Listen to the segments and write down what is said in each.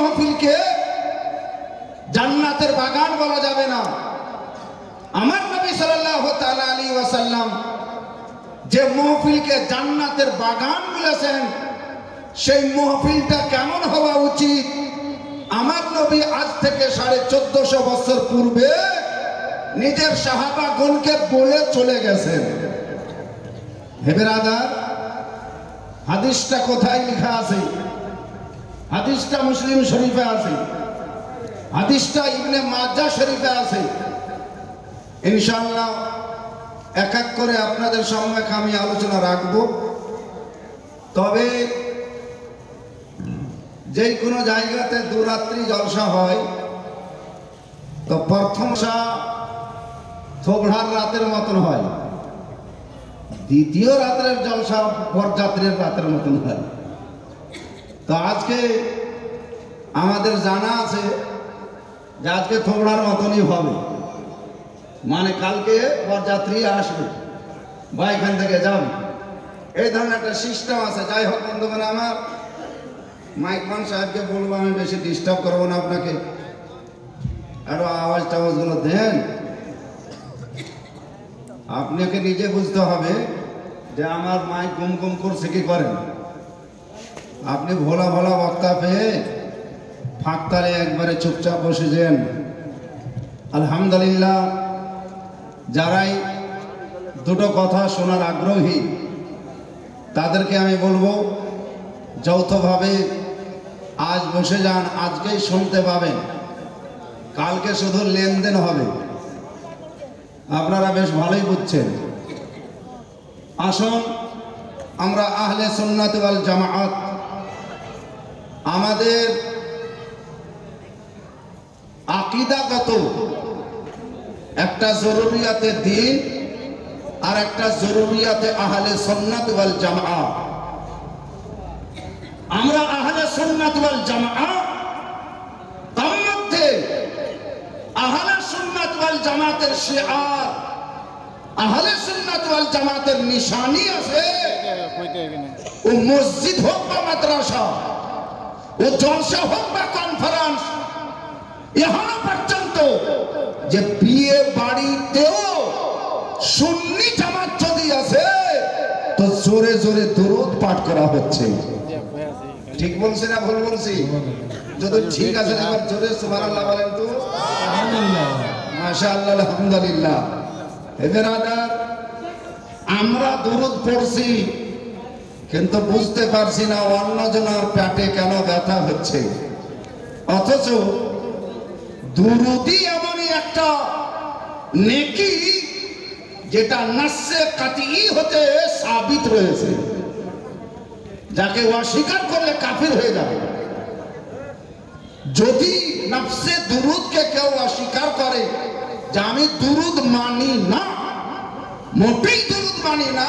মাহফিলকে জান্নাতের বাগান বলা যাবে না। আমার নবী সাল্লাল্লাহু তাআলা আলাইহি ওয়াসাল্লাম যে মাহফিলকে জান্নাতের বাগান বলেছেন, সেই মাহফিলটা কেমন হওয়া উচিত আমার নবী আজ থেকে 1450 বছর পূর্বে নিজের সাহাবাগণকে বলে চলে গেছেন। হে ব্রাদার, হাদিসটা কোথায় লেখা আছে? হাদিসটা মুসলিম শরীফে আছে, হাদিসটা ইবনে মাজাহ শরীফে আছে। ইনশাআল্লাহ এক এক করে আপনাদের সামনে আমি আলোচনা রাখব। তবে যেই কোনো জায়গাতে দুরাত্রি জলসা হয় তো প্রথম থোবড়ার রাতের মতন হয়, দ্বিতীয় রাতের জলসা বরযাত্রীর রাতের মতন হয়। তো আজকে আমাদের জানা আছে যে আজকে থোবড়ার মতনই হবে, মানে কালকে বরযাত্রী আসবে বা এখান থেকে যাবে, এই ধরনের একটা সিস্টেম আছে। যাই হোক বন্ধুগণ, আমার মাইকমান সাহেবকে বলবো আমি বেশি ডিস্টার্ব করবো না আপনাকে, আরো আওয়াজ টাওয়াজগুলো দেন। আপনাকে নিজে বুঝতে হবে যে আমার মাইক গুম গুম করছে কি করেন। আপনি ভোলা ভোলা বক্তা পেয়ে ফাঁকতালে একবারে চুপচাপ বসে যান। আলহামদুলিল্লাহ, যারাই দুটো কথা শোনার আগ্রহী তাদেরকে আমি বলবো যৌথভাবে আজ বসে যান, আজকেই শুনতে পাবেন, কালকে শুধু লেনদেন হবে। আপনারা বেশ ভালোই বুঝছেন। আসুন আমরা আহলে সুন্নাত ওয়াল জামাআত আমাদের আকীদাগত একটা জরুরিয়াতে দ্বীন আর একটা জরুরিয়াতে আহলে সুন্নাত ওয়াল জামাআত। আমরা আহলে সুন্নাত ওয়াল জামাআত, তার মধ্যে আহলে সুন্নাত ওয়াল জামাতের শিআর, আহলে সুন্নাত ওয়াল জামাতের নিশানি আছে। ও মসজিদ হোক বা মাদ্রাসা, ও জলসা হোক বা কনফারেন্স, এখনো পর্যন্ত যে বিয়ে বাড়িতেও সুন্নি জামাত যদি আছে তো জোরে জোরে দরুদ পাঠ করা হচ্ছে। ঠিক বলছি না ভুল বলছি? যদি ঠিক আছে এবার জোরে সুবহানাল্লাহ বলেন তো। মাশাআল্লাহ, আলহামদুলিল্লাহ। ব্রাদার, আমরা দরুদ পড়ছি কিন্তু বুঝতে পারছি না অন্যজনের পেটে কেন ব্যথা হচ্ছে। অথচ দুরুদই এমনই একটা নেকি যেটা নাসে কাতঈ হতে সাবিত রয়েছে, যাকে অস্বীকার করলে কাফির হয়ে যাবে। যদি নফসে দুরুদকে কেউ অস্বীকার করে যে আমি দুরুদ মানি না, মোটেই দুরুদ মানি না,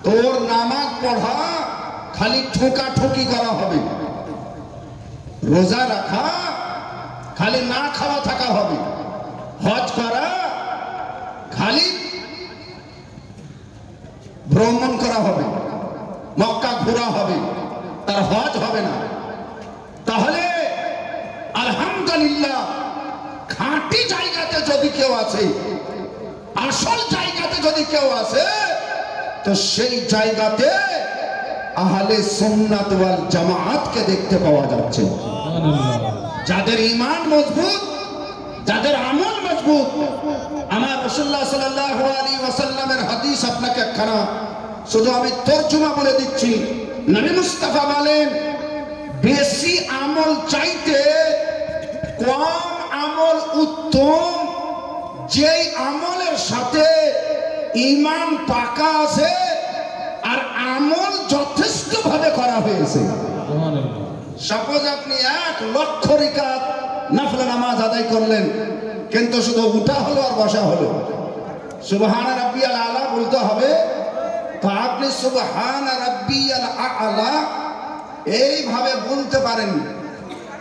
তোর নামাজ পড়া খালি ঠোকা ঠুকি করা হবে, রোজা রাখা খালি না খাওয়া থাকা হবে, হজ করা খালি ভ্রমণ করা হবে, মক্কা ঘোরা হবে, তার হজ হবে না। তাহলে আলহামদুলিল্লাহ, খাঁটি জায়গাতে যদি কেউ আছে, আসল জায়গাতে যদি কেউ আছে, তো সেই জায়গাতে আহলে সুন্নাত ওয়াল জামাআতকে দেখতে পাওয়া যাচ্ছে। যাদের ঈমান মজবুত, যাদের আমল মজবুত। আমার রাসূলুল্লাহ সাল্লাল্লাহু আলাইহি ওয়াসাল্লামের হাদিস আপনাকে একখানা শুধু আমি তরজমা বলে দিচ্ছি। নবী মুস্তাফা বলেন, বেশি আমল চাইতে কম আমল উত্তম, যেই আমলের সাথে ঈমান পাকা আছে আর আমল যথেষ্ট ভাবে করা হয়েছে। সাপোজ আপনি 1 লক্ষ রাকাত নফল নামাজ আদায় করলেন, কিন্তু শুধু উঠা হলো আর বসা হলো, সুবহান রাব্বিয়াল আলা বলতে হবে, তো আপনি সুবহান রাব্বিয়াল আলা এইভাবে বলতে পারেন,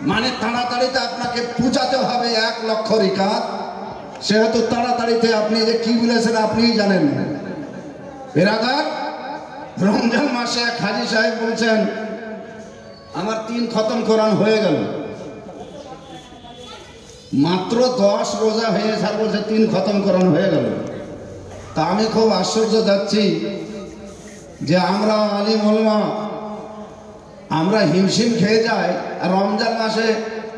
মানে তাড়াতাড়িতে আপনাকে পূজাতে হবে 1 লক্ষ রাকাত। সেহেতু তাড়াতাড়িতে আপনি যে কি বলেছেন আপনিই জানেন। ব্রাদার, রমজান মাসে এক হাজী সাহেব বলছেন, আমার 3 খতম কোরআন হয়ে গেল, মাত্র 10 রোজা হয়ে স্যার বলছে 3 খতম কোরআন হয়ে গেল। তা আমি খুব আশ্চর্য যাচ্ছি যে আমরা আলিম ওলামা আমরা হিমশিম খেয়ে যাই, আর রমজান মাসে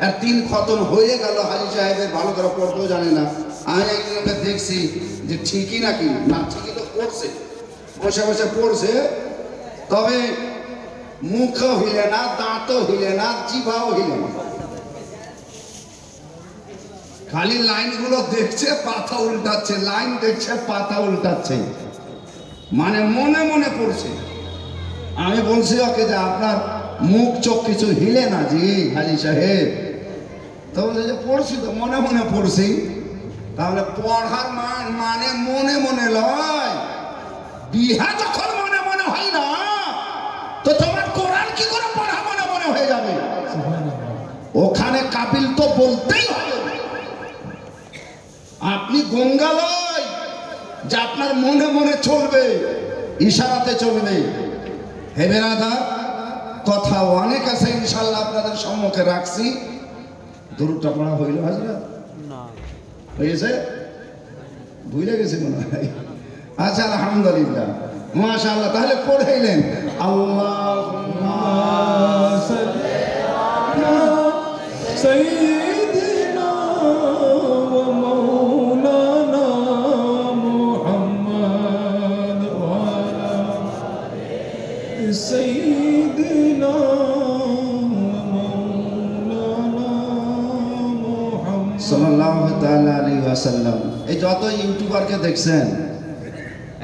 আর 3 খতম হয়ে গেল, হাজি সাহেবের ভালো করে পড়তেও জানে না। আমি একজনকে দেখছি যে ঠিকই নাকি না, ঠিকই তো পড়ছে, বসে বসে পড়ছে, তবে মুখও হিলে না, দাঁতও হিলে না, জিভাও হিলে না, খালি লাইনগুলো দেখছে, পাতা উল্টাচ্ছে, লাইন দেখছে, পাতা উল্টাচ্ছে, মানে মনে মনে পড়ছে। আমি বলছি ওকে যে আপনার মুখ চোখ কিছু হিলে না জি হাজি সাহেব? তো বলছে যে পড়ছি তো, মনে মনে পড়ছি। তাহলে পড়ার মানে মনে মনে লয়, বিহা যখন মনে মনে হয় না, তো তোমার কোরআন কি করে পড়া মনে মনে হয়ে যাবে? ওখানে কাবিল তো বলতেই হবে। আপনি গঙ্গা লয় যে আপনার মনে মনে চলবে, ইশারাতে চলবে। হে বেরাদার, কথা অনেক আছে, ইনশাল্লাহ আপনাদের সম্মুখে রাখছি। দরুদটা পড়া হইল হাজরা? হয়েছে? ভুলে গেছি মনে হয়। আচ্ছা, আলহামদুলিল্লাহ, মাশাআল্লাহ। তাহলে পড়াইলেন আল্লাহুম্মা সাল্লি আলা সাইয়্যিদিনা ওয়া মাওলানা মুহাম্মদ ওয়া আলা সাইয়্যিদিনা সাল্লাল্লাহু তাআলা আলাইহি ওয়াসাল্লাম। এই যত ইউটিউবারকে দেখছেন,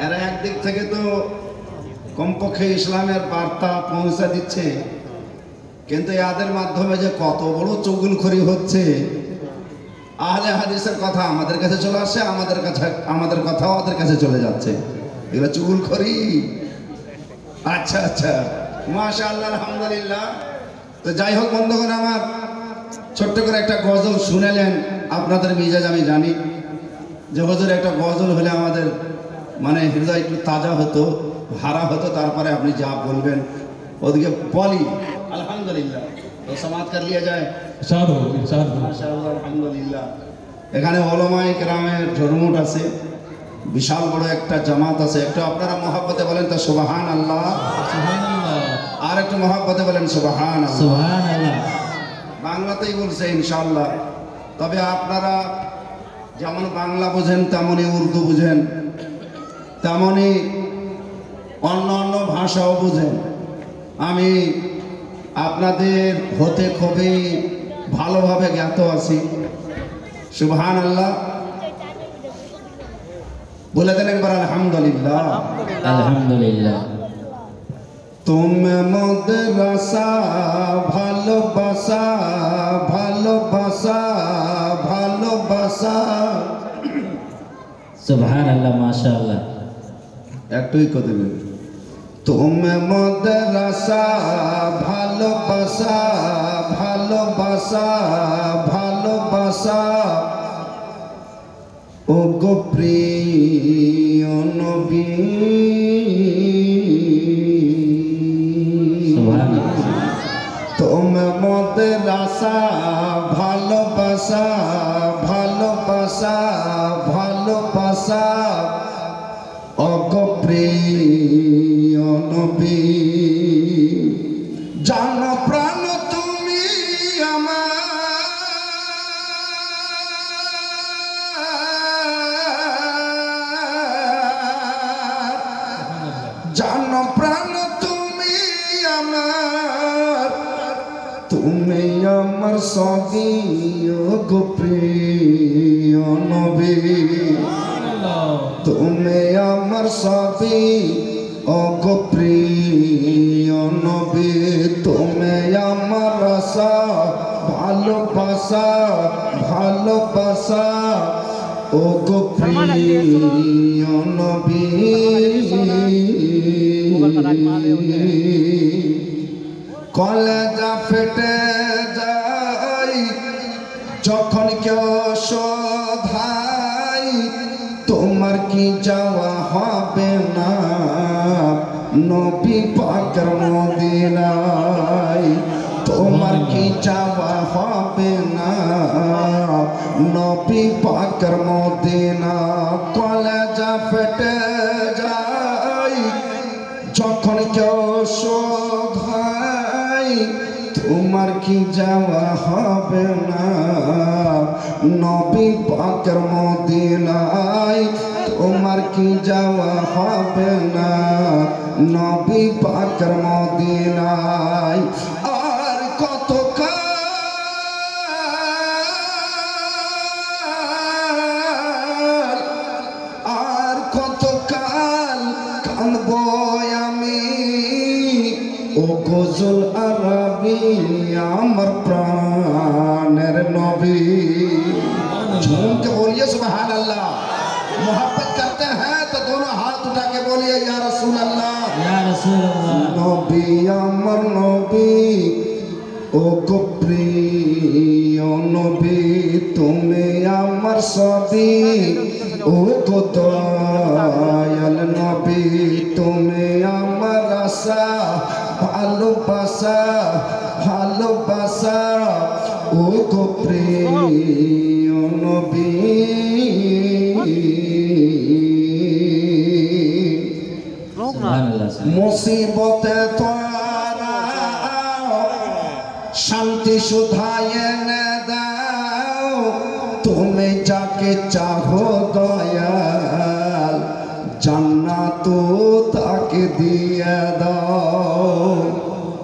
এরা একদিক থেকে তো কমপক্ষে ইসলামের বার্তা পৌঁছে দিচ্ছে, কিন্তু এদের মাধ্যমে যে কত বড় চুগলখড়ি হচ্ছে। আহলে হাদিসের কথা আমাদের কাছে চলে আসছে, আমাদের কথাও ওদের কাছে চলে যাচ্ছে, এগুলো চুগলখড়ি। আচ্ছা আচ্ছা, মাশাআল্লাহ, আলহামদুলিল্লাহ। তো যাই হোক বন্ধুগণ আমার, ছোট্ট করে একটা গজল শুনেলেন। আপনাদের মিজাজ আমি জানি যে হুজুর একটা গজল হলে আমাদের মানে হৃদয় একটু তাজা হতো, হারা হতো। তারপরে আপনি যা বলবেন ওদিকে বলি আলহামদুলিল্লাহ। তো সমাজ কর লিয়া যায়, মাশাআল্লাহ, আলহামদুলিল্লাহ। এখানে ওলামায়ে কেরামের ঝরমুট আছে, বিশাল বড় একটা জামাত আছে। একটু আপনারা মহব্বতে বলেন তো সুবহানাল্লাহ, আর একটু মহব্বতে বলেন সুবহানাল্লাহ। বাংলাতেই বলছে ইনশাআল্লাহ। তবে আপনারা যেমন বাংলা বোঝেন, তেমনই উর্দু বুঝেন, তেমনই অন্য অন্য ভাষাও বুঝেন। আমি আপনাদের হতে খুবই ভালোভাবে জ্ঞাত আছি। সুবহানাল্লাহ বলে দেন একবার আলহামদুলিল্লাহ। আলহামদুলিল্লাহ। তুমি মাদ্রাসা ভালোবাসা, ভালোবাসা, ভালোবাসা। সুবহানাল্লাহ, মাশাআল্লাহ। একটুই কথা দেবেন। তুমি মাদ্রাসা ভালোবাসা, ভালোবাসা, ভালোবাসা। ও গো প্রিয় নবী, তুমি মাদ্রাসা ভালোবাসা, ভালোবাসা, ভালোবাসা। ও গো প্রিয় নবী, জান প্রাণ তুমি আমার, জান প্রাণ তুমি আমার, তুমি আমার সবই। ও গো প্রিয় নবী, তুমি আমার সবই। ও গো প্রিয় নবী, তুমি আমার আশা, ভালোবাসা, ভালোবাসা। ও গো প্রিয় নবী, কলেজা ফেটে যায় যখন কেউ শোধাই, তোমার কি যাওয়া হবে না নবী পাকের মদিনায়? তোমার কি যাওয়া হবে না নবী পাকের মদিনা কলেজা ফেটে যায় যখন কেউ শোধায় তোমার কি যাওয়া হবে না নবী পাকের মদিনায় তোমার কি যাওয়া হবে না নবী পাকের মদিনায় আর কত আর কতকাল কাঁদব আমি ও গজল আরবি আমার প্রাণের নবী झूम के बोलिए सुभान अल्लाह मोहब्बत करते हैं तो दोनों हाथ उठा के बोलिए या रसूल अल्लाह या रसूल अल्लाह नबी अमर नबी ओ गो प्रिय नबी तुम्हें अमर सभी ओ गो दयाल नबी तुम्हें अमर आशा ভালোবাসা ভালোবাসা ও গো প্রিয় নবী মুসিবতে তোরা শান্তি সুধায় এনে দাও তুমি যাকে চাহো দয়াল জান্নাত তাকে দিয়ে দাও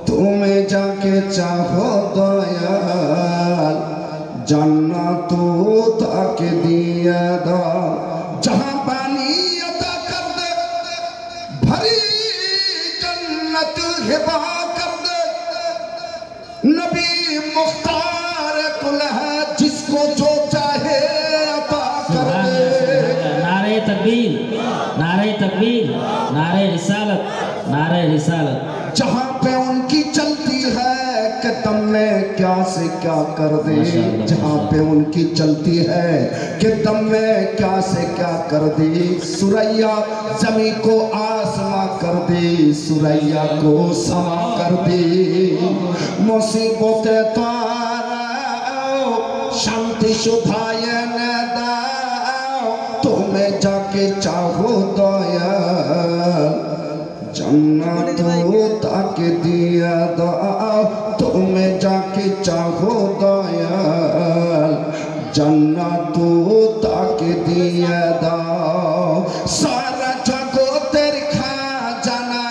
তুমি যাকে চাহো দয়াল জান্নাত তাকে দিয়ে দাও जहां पानी अता कर दे भरी जन्नत हिबा कर दे नबी मुख्तार कुल है जिसको जो चाहे अता कर दे नारे तकबीर नारे तकबीर नारे रिसालत नारे रिसालत जहां पे उनकी चलती है कि दम में क्या से क्या कर दे जहां पे उनकी चलती है कि दम में क्या से क्या कर दे सुरैया जमी को आसमां कर दे सुरैया को समा कर दे मुसीबत तारा शांति सुधाय न दाओ तुम्हें जाके चाहो दयाल जन्नत ताके दिया दाओ तुम्हें जाके चाहो दयाल जन्नत ताके दिया दाओ सारा जगतेर खाजाना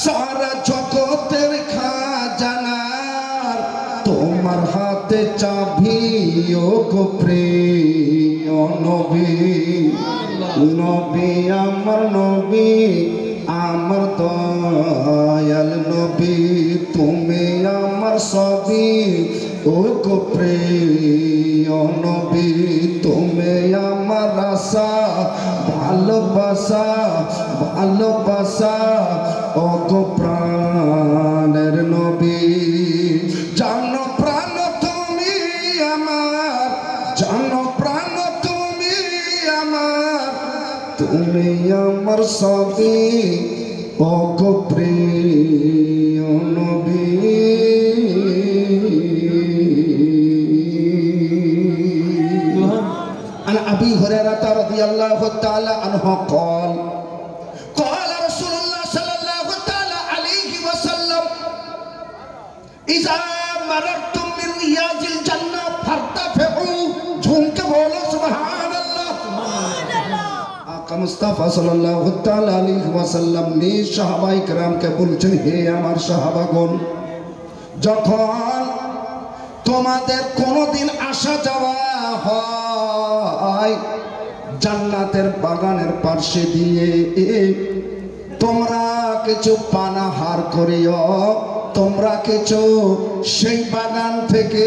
सारा जगतेर खाजाना তোমার হাতে চাবি ও গো প্রিয় নবী নবী আমার দয়াল নবী তুমি আমার সবই ও গো প্রিয় নবী তুমি আমার আশা ভালোবাসা ভালোবাসা ও গো প্রাণের নবী জানো প্রাণ তুমি আমার জানো প্রাণ তুমি আমার তুমি আমার সবই ও গো প্রিয় নবী عن أبي هريرة رضي الله تعالى عنه قال قال رسول الله صلى الله تعالى عليه وسلم إذا مررتم من رياض الجنة فارتفعوا झूम के बोलो सुभान अल्लाह आका मुस्तफा सल्लल्लाहु ताला अलैहि वसल्लम ने साहाबाए किराम के বলছেন হে আমার সাহাবাগণ যখন তোমাদের কোনদিন আসা যাওয়া হয় জান্নাতের বাগানের পাশে দিয়ে তোমরা কিছু পানাহার করিও তোমরা কিছু সেই বাগান থেকে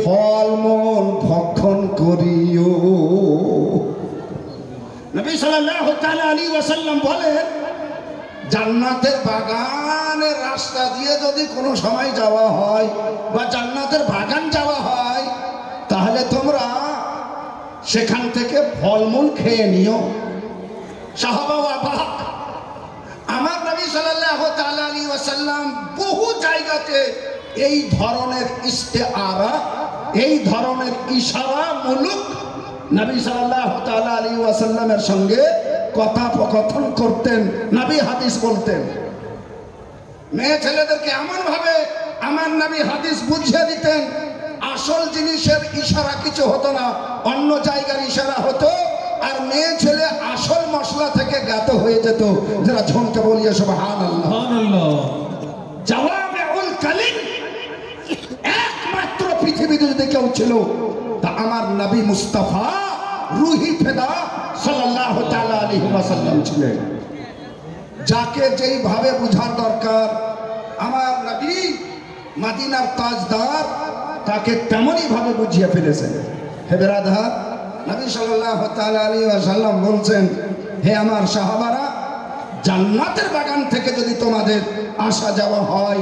ফলমূল ভক্ষণ করিও নবী সাল্লাল্লাহু তাআলা আলাইহি ওয়াসাল্লাম বলেন জান্নাতের বাগানের রাস্তা দিয়ে যদি কোনো সময় যাওয়া হয় বা জান্নাতের বাগান যাওয়া হয় তাহলে তোমরা সেখান থেকে ফলমূল খেয়ে নিও সাহাবা অবাক আমার নবী সাল্লাল্লাহু ওয়াসাল্লাম বহু জায়গাতে এই ধরনের ইস্তেআরা, এই ধরনের ইশারা মুলুক নবী সাল্লাল্লাহু তাআলা আলাইহি ওয়াসাল্লামের সঙ্গে কথোপকথন করতেন, নবী হাদিস বলতেন। মেয়ে ছেলেদেরকে এমন ভাবে আমার নবী হাদিস বুঝিয়ে দিতেন, আসল জিনিসের ইশারা কিছু হতো না, অন্য জায়গার ইশারা হতো, আর মেয়ে ছেলে আসল মশলা থেকে জ্ঞাত হয়ে যেত। যারা ঝমকে বলিয়ে সুবহানাল্লাহ। জাওয়ামিউল কালিম একমাত্র পৃথিবীতে যদি কেউ ছিল তা আমার নবী মুস্তাফা রুহি ফেদা সাল্লাল্লাহু তাআলা আলাইহি ওয়াসাল্লাম ছিলেন। যাকে যেইভাবে বুঝার দরকার আমার নবী মদিনার তাজদার তাকে তেমনই ভাবে বুঝিয়ে ফেলেছেন। হে বেরাদার, নবী সাল্লাল্লাহু তাআলা আলাইহি ওয়াসাল্লাম বলছেন, হে আমার সাহাবারা, জান্নাতের বাগান থেকে যদি তোমাদের আসা যাওয়া হয়,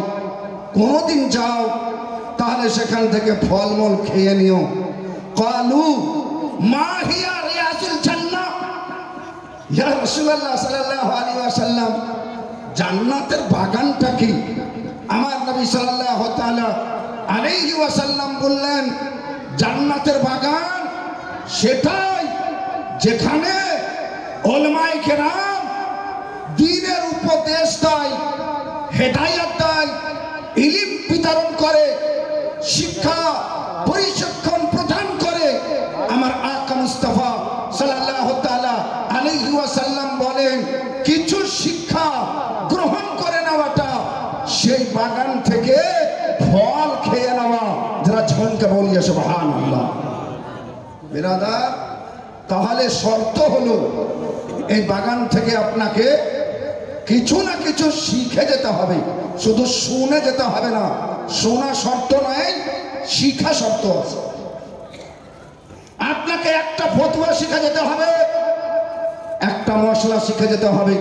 কোনোদিন যাও, তাহলে সেখান থেকে ফলমূল খেয়ে নিও। ক্বালু মা হিয়া রিয়াজুল জান্নাহ, ইয়া রাসূলুল্লাহ সাল্লাল্লাহু আলাইহি ওয়াসাল্লাম, জান্নাতের বাগানটা কি? আমার নবী সাল্লাল্লাহু তাআলা আলাইহি ওয়াসাল্লাম বললেন, জান্নাতের বাগান সেটাই যেখানে উলামায়ে কেরাম দ্বীনের উপদেশ দেয়, হেদায়েত দেয়, ইলম বিতরণ করে, শিক্ষা পরিশিক্ষণ প্রদান করে। আমার আকা মুস্তাফা সাল্লাল্লাহু তাআলা আলাইহি ওয়াসাল্লাম বলেন, কিছু শিক্ষা গ্রহণ করে নেওয়াটা সেই বাগান থেকে ফল খেয়ে নেওয়া। যারা ঝমকে বলিয়ে সুবহানাল্লাহ। বিরাদার, তাহলে শর্ত হলো এই বাগান থেকে আপনাকে কিছু না কিছু শিখে যেতে হবে, শুধু শুনে যেতে হবে না। শোনা শর্ত নয়, শিখা শর্ত আছে। আপনাকে একটা ফতোয়া শিখে যেতে হবে, একটা মশলা শিখে যেতে হবে,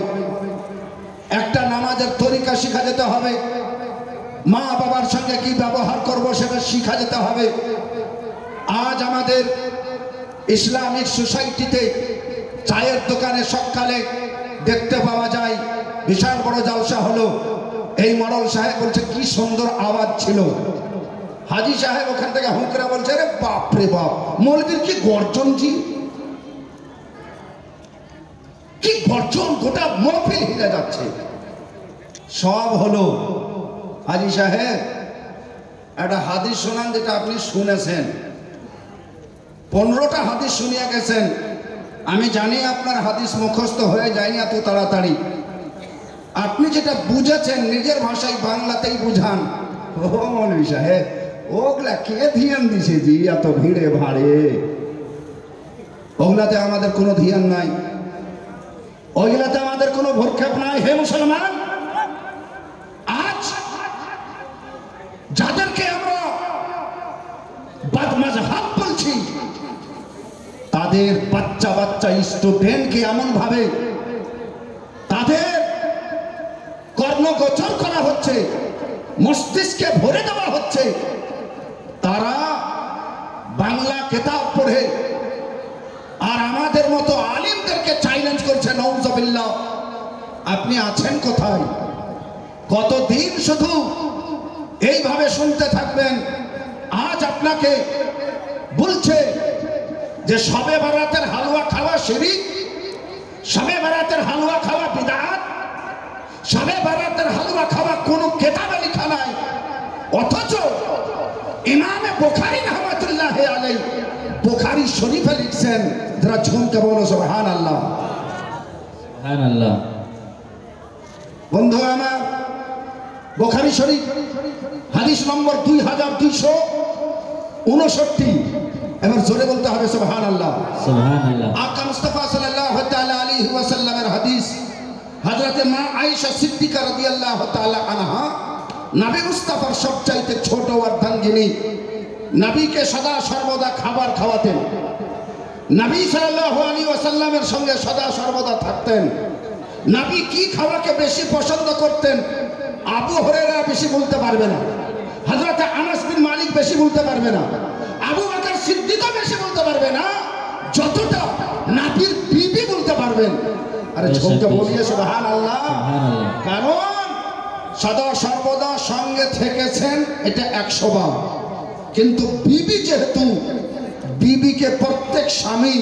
একটা নামাজের তরিকা শিখা যেতে হবে, মা বাবার সঙ্গে কি ব্যবহার করব সেটা শিখা যেতে হবে। আজ আমাদের ইসলামিক সোসাইটিতে চায়ের দোকানে সকালে দেখতে পাওয়া যায় বিশাল বড় জালসা হলো, এই মডল সাহেব বলছে কি সুন্দর আওয়াজ ছিল, হাজি সাহেব ওখান থেকে হুঁকরা বলছে, রে বাপ রে বাপ, মৌলবীর কি গর্জন, জি কি গর্জন, গোটা মহফিল হিলে যাচ্ছে। সব হলো হাজি সাহেব একটা হাদিস শোনান যেটা আপনি শুনেছেন, 15টা হাদিস শুনিয়া গেছেন। আমি জানি আপনার হাদিস মুখস্থ হয়ে যায়নি এত তাড়াতাড়ি, আপনি যেটা বুঝেছেন নিজের ভাষায় বাংলাতেই বুঝান। ও মৌলভী সাহেব, ওগুলা কে ধ্যান দিছে জি এত ভিড়ে ভাড়ে, ওগুলাতে আমাদের কোনো ধ্যান নাই, ওইগুলাতে আমাদের কোনো ভরক্ষেপ নাই। হে মুসলমান, আজ যাদেরকে আমরা বাদমাযহাব বলছি, তাদের বাচ্চা বাচ্চা স্টুডেন্টকে এমন ভাবে তাদের কর্ণগোচর করা হচ্ছে, মস্তিষ্কে ভরে দেওয়া হচ্ছে, তারা বাংলা কিতাব পড়ে আর আমাদের মতো আলিমদেরকে চ্যালেঞ্জ করছে। নাউযুবিল্লাহ, আপনি আছেন কোথায়? কতদিন শুধু এইভাবে শুনতে থাকবেন? আজ আপনাকে বলছে যে শবে বারাতের হালুয়া খাওয়া শিরক, শবে বারাতের হালুয়া খাওয়া বিদআত, শবে বারাতের হালুয়া খাওয়া কোনো কিতাবে লেখা নাই। অথচ ইমামে বুখারী রাহমাতুল্লাহি আলাইহি বুখারী শরীফে লিখছেন, যারা ঝুমকে বলো সুবহানাল্লাহ। সুবহানাল্লাহ। বন্ধু আমার, বুখারী শরীফ হাদিস নম্বর 2259, এবার জোরে বলতে হবে সুবহানাল্লাহ। সুবহানাল্লাহ। আকা মুস্তাফা সাল্লাল্লাহু তাআলা আলাইহি ওয়াসাল্লামের হাদিস, হযরতে মা আয়েশা সিদ্দিকা রাদিয়াল্লাহু তাআলা আনহা নবী মুস্তাফার সবচাইতে ছোট অর্ধাঙ্গিনী, নবীকে সদা সর্বদা খাবার খাওয়াতেন, নবী সাল্লাল্লাহু আলাইহি ওয়াসাল্লামের সঙ্গে সদা সর্বদা থাকতেন। নবী কি খাওয়াকে বেশি পছন্দ করতেন? আবু হুরায়রা বেশি বলতে পারবে না, হযরত আনাস বিন মালিক বেশি বলতে পারবে না, আবু বকর সিদ্দিকও বেশি বলতে পারবে না, যতটা নবীর বিবি বলতে পারবেন। আরে ঝোঁকে বলিয়ে সুবহানাল্লাহ। কারণ সদা সর্বদা সঙ্গে থেকেছেন, এটা 100 বার। কিন্তু বিবি যেহেতু, বিবিকে প্রত্যেক স্বামী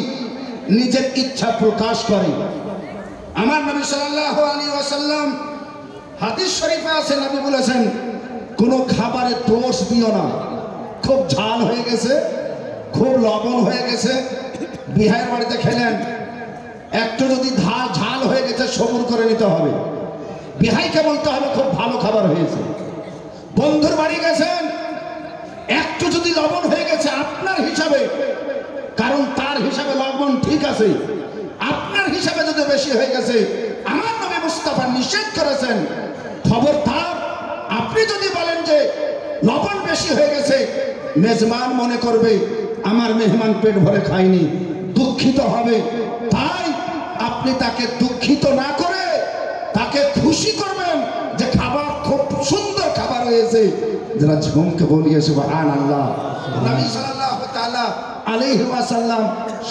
নিজের ইচ্ছা প্রকাশ করে। আমার নবী সাল্লাল্লাহু আলাইহি ওয়াসাল্লাম হাদিস শরীফে আছে, নবী বলেছেন কোনো খাবারে দোষ দিও না। খুব ঝাল হয়ে গেছে, খুব লবণ হয়ে গেছে, বিহাইয়ের বাড়িতে খেলেন, একটু যদি ঝাল হয়ে গেছে সবুর করে নিতে হবে। বিহাইকে বলতে হবে খুব ভালো খাবার হয়েছে। বন্ধুর বাড়ি গেছেন, একটু যদি লবণ হয়ে গেছে আপনার হিসাবে, কারণ তার হিসাবে লবণ ঠিক আছে, আপনার হিসাবে যদি বেশি হয়ে গেছে, আমার নবী মুস্তাফা নিষেধ করেছেন, খবরদার আপনি যদি বলেন যে লবণ বেশি হয়ে গেছে, মেজবান মনে করবে আমার মেহমান পেট ভরে খায়নি, দুঃখিত হবে। তাই আপনি তাকে দুঃখিত না করে তাকে খুশি করবেন যে খাবার খুব সুন্দর খাবার হয়েছে। যারা ঝুমকে বলিয়ে সুবহানাল্লাহ। নবী সাল্লাল্লাহু তাআলা আলাইহি ওয়াসাল্লাম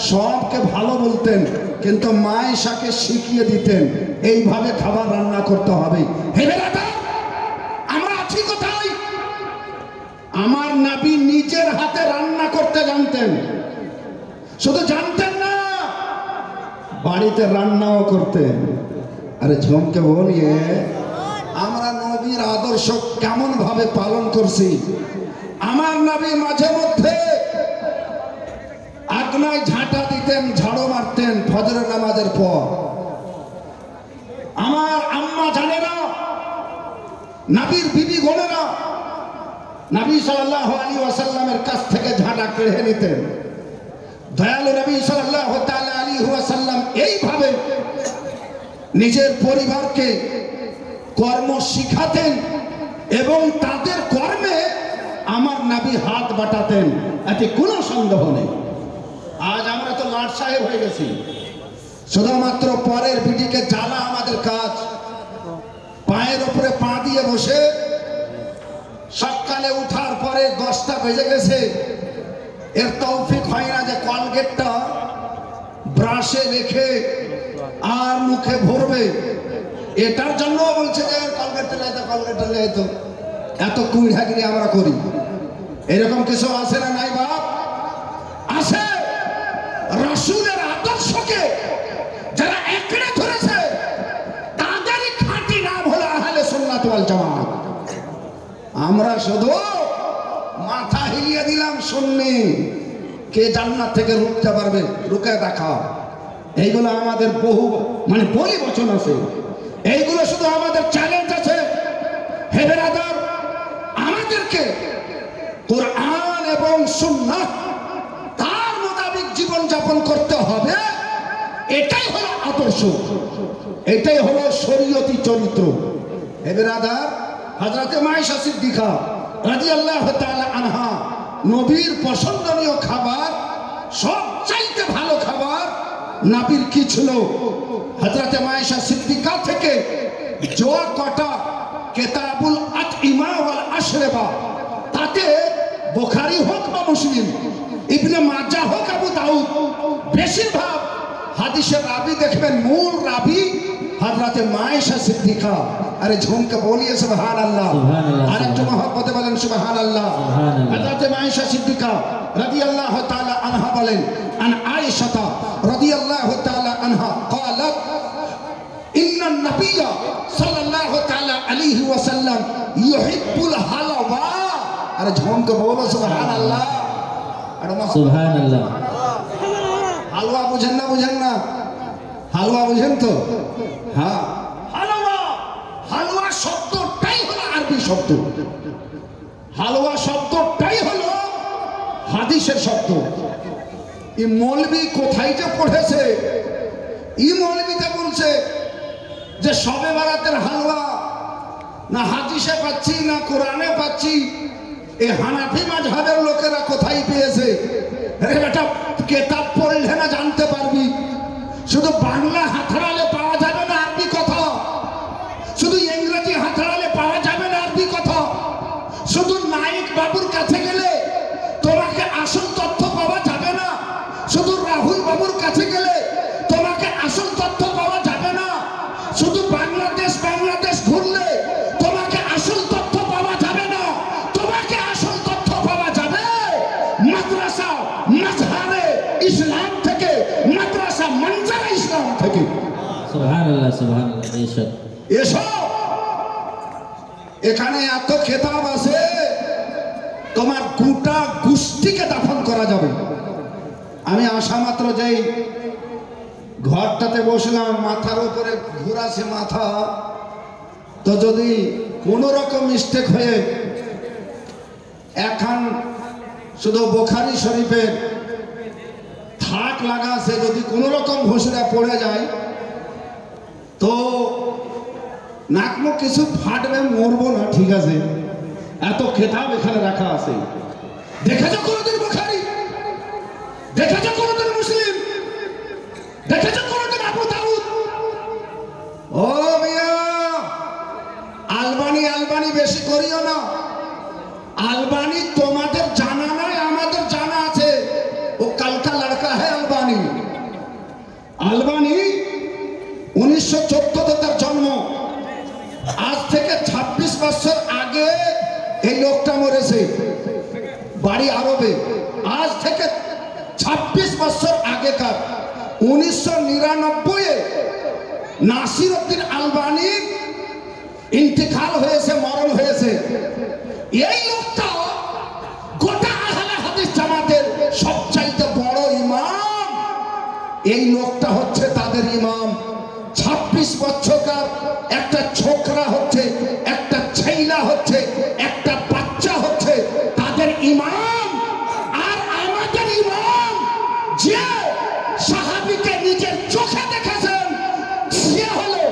সবকে ভালো বলতেন, কিন্তু মায়েশাকে শিখিয়ে দিতেন এইভাবে খাবার রান্না করতে হবে। হে বেরাদার, আমরা আছি কোথায়? আমার নবী নিজের হাতে রান্না করতে জানতেন, শুধু জানতেন না, বাড়িতে রান্নাও করতেন। আরে ঝুমকে বলিয়ে আমরা নবীর আদর্শ কেমন ভাবে পালন করছি। আমার নবী মাঝে মধ্যে আগনায় ঝাঁটা দিতেন, ঝাড়ু মারতেন ফজরের নামাজের পর। আমার আম্মা জানেরা, নবীর বিবি বোনেরা নবী সাল্লাল্লাহু আলাইহি ওয়াসাল্লামের কাছ থেকে ঝাঁটা কেড়ে নিতেন। দয়ালু নবী সাল্লাল্লাহু তাআলা আলাইহি ওয়াসাল্লাম এইভাবে নিজের পরিবারকে কর্ম শিখাতেন এবং তাদের কর্মে আমার নবী হাত বাটাতেন, এতে কোনো সন্দেহ নেই। আজ আমরা তো লাট সাহেব হয়ে গেছি, শুধুমাত্র পরের বিটিকে জ্বালা আমাদের কাজ। পায়ের উপরে পা দিয়ে বসে সকালে উঠার পরে 10টা বেজে গেছে, এর তৌফিক হয় না যে কলগেটটা ব্রাশে রেখে আর মুখে ভরবে। এটার জন্য বলছে যে কলগেটটা লেতো, কলগেটটা লেতো। এত কুড়াগিরি আমরা করি, এরকম কিছু আছে না? নাই বাপ, আছে। রাসূলের আদর্শকে যারা একড়ে ধরেছে তাদেরই খাঁটি নাম হলো আহলে সুন্নাত ওয়াল জামাত। আমরা শুধু মাথা হিলিয়ে দিলাম সুন্নি, কে জান্নাত থেকে রুখতে পারবে? রুকে দেখাও। এইগুলো আমাদের বহু বলি বচন আছে, এইগুলো শুধু আমাদের চ্যালেঞ্জ আছে। হে বেরাদার, আমাদেরকে কোরআন এবং সুন্নাহ তার মোতাবেক জীবন যাপন করতে হবে। এটাই হলো আদর্শ, এটাই হলো শরীয়তি চরিত্র। হে বেরাদার, হযরতে মায়েশা সিদ্দিকা রাদিয়াল্লাহু তাআলা আনহা, নবীর পছন্দনীয় খাবার, সবচাইতে ভালো খাবার নবীর কি ছিল? হযরতে মায়েশা সিদ্দিকা থেকে জোয়া কটা কিতাবুল আতইমা ওয়াল আশরাবা, তাতে বুখারী হোক বা মুসলিম, ইবনে মাজাহ হোক, আবু দাউদ, বেশিরভাগ হাদিসের রাবি দেখবেন মূল রাবি হযরতে মায়েশা সিদ্দিকা। আরে ঝুমকে বলিয়ে সুবহানাল্লাহ, আরেকটু মহব্বতে বলেন সুবহানাল্লাহ। হযরতে মায়েশা সিদ্দিকা রাদিয়াল্লাহু তাআলা আনহা বলেন, আন আয়েশা রাদিয়াল্লাহু তাআলা আনহা قالت ان النبي صلى الله تعالى عليه وسلم يحب الحلوى। আরে ঝুমকে বলো সুবহানাল্লাহ, আরে সুবহানাল্লাহ। হালুয়া বুঝেন না? বুঝেন না? হালুয়া বুঝেন তো? হ্যাঁ, হালুয়া। হালুয়া শব্দটাই হলো আরবি শব্দ, হালুয়া শব্দটাই হলো হাদিসের শব্দ। এই মৌলবি কোথায় যে পড়েছে, এই মৌলবিটা বলছে যে শবে বারাতের হালুয়া না হাদিসে পাচ্ছি না কোরআনে পাচ্ছি। এই হানাফি মাযহাবের লোকেরা কোথায় পেয়েছে? আরে বেটা, কিতাব পড়লে না জানতে পারবি। শুধু বাংলা হাতড়ালে পাওয়া যাবে না আরবি কথা, শুধু ইংরেজি হাতড়ালে পাওয়া যাবে না আরবি কথা, শুধু নাইক বাবুর কাছে গেলে তোমাকে আসল তথ্য পাওয়া যাবে না, শুধু রাহুল বাবুর কাছে গেলে তোমাকে আসল তথ্য পাওয়া যাবে না, শুধু বাংলাদেশ ঘুরলে তোমাকে সুবহানাল্লাহ বেশক এসো, এখানে এত খেতাব আছে তোমার গোটা গোষ্ঠীকে দাফন করা যাবে। আমি আসা মাত্র যেই ঘরটাতে বসলাম, মাথার উপরে ঘুরাছে মাথা, তো যদি কোনো রকম মিস্টেক হয়ে এখন শুধু বুখারী শরীফের থাক লাগা আছে, যদি কোনো রকম ঘুষরা পড়ে যায় তো নাকমুখ কিছু ফাটবে, মরবো না, ঠিক আছে। এত খেতাব এখানে রাখা আছে। দেখেছো কোনোদিন বুখারী? দেখেছো কোনোদিন মুসলিম? দেখেছো কোনোদিন আবু দাউদ? ও মিয়া, আলবানি আলবানি বেশি করিও না। আলবানি তোমাদের জানা নাই, আমাদের জানা আছে। ও কালকা লড়কা হ্যাঁ আলবানি। আলবানি 1914 তার জন্ম। আজ থেকে 26 বছর আগে এই লোকটা মরেছে, বাড়ি আরবে। আজ থেকে 26 বছর আগেকার 1999-এ নাসিরউদ্দিন আলবানির ইন্তেকাল হয়েছে, মরণ হয়েছে। এই লোকটা গোটা আহলে হাদিস জামাতের সবচাইতে বড় ইমাম। এই লোকটা হচ্ছে তাদের ইমাম। 26 বছরকার একটা ছোকরা হচ্ছে, একটা ছেইলা হচ্ছে, একটা বাচ্চা হচ্ছে তাদের ইমাম। আর আমাদের ইমাম যে সাহাবীকে নিজের চোখে দেখেছেন, সে হলো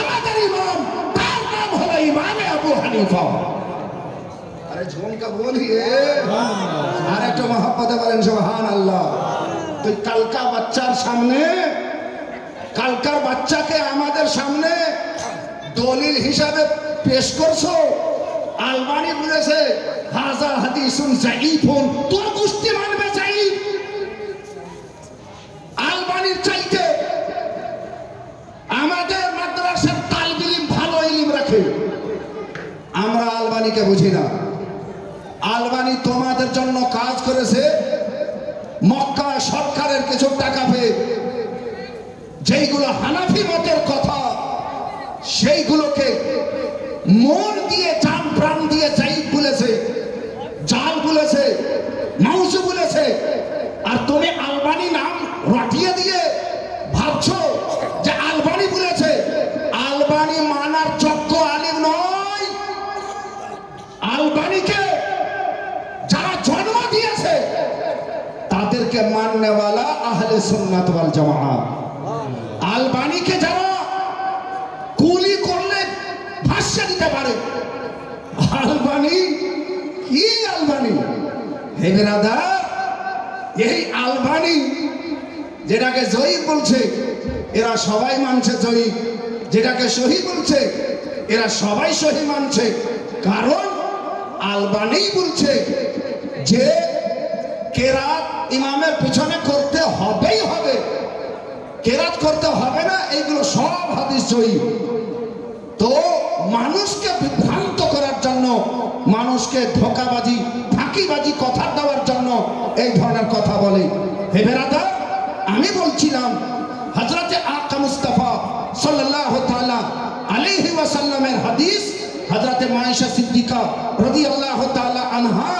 আমাদের ইমাম। তার নাম হলো ইমামে আবু হানিফা। আরে ঝুমকা বলিয়ে আর একটু মহব্বতে বলেন সুবহানাল্লাহ। তুই কালকা বাচ্চার সামনে, কালকার বাচ্চাকে আমাদের সামনে দলিল হিসাবে পেশ করছো। আলবানি বলেছে হাযা হাদিসুন যায়ীফুন, তোর গোষ্ঠী মানবে যায়ীফ। আলবানির চাইতে আমাদের মাদ্রাসার তালিব ইলম ভালো ইলম রাখে। আমরা আলবানিকে বুঝি না। আলবানি তোমাদের জন্য কাজ করেছে মক্কা সরকারের কিছু টাকা পেয়ে। যেইগুলো হানাফি মতের কথা, সেইগুলোকে মন দিয়ে, জান প্রাণ দিয়ে যায়ীফ বলেছে, জাল বলেছে, মাউজু বলেছে। আর তুমি আলবানি নাম রটিয়ে দিয়ে ভাবছো যে আলবানি বলেছে। আলবানি মানার যোগ্য আলেম নয়। আলবানিকে যারা জন্ম দিয়েছে তাদেরকে মাননেওয়ালা আহলে সুন্নাত ওয়াল জামাআত। আলবানিকে যারা কুলি করলে ভাষ্য দিতে পারে, আলবানি কি আলবানি? হে ব্রাদার, এই আলবানি যেটাকে জয়ীফ বলছে এরা সবাই মানছে জয়ীফ, যেটাকে সহি বলছে এরা সবাই সহি মানছে। কারণ আলবানি বলছে যে কেরাত ইমামের পিছনে করতে হবেই হবে, কেরাত করতে হবে না, এইগুলো সব হাদিস জয়ীফ। তো মানুষকে বিভ্রান্ত করার জন্য, মানুষকে ধোঁকাবাজি ফাঁকিবাজি কথা দেওয়ার জন্য এই ধরনের কথা বলে। হে বেরাদার, আমি বলছিলাম হযরতে আকা মুস্তাফা সাল্লাল্লাহু তাআলা আলাইহি ওয়াসাল্লামের হাদিস হযরতে মায়েশা সিদ্দিকা রাদিয়াল্লাহু তাআলা আনহা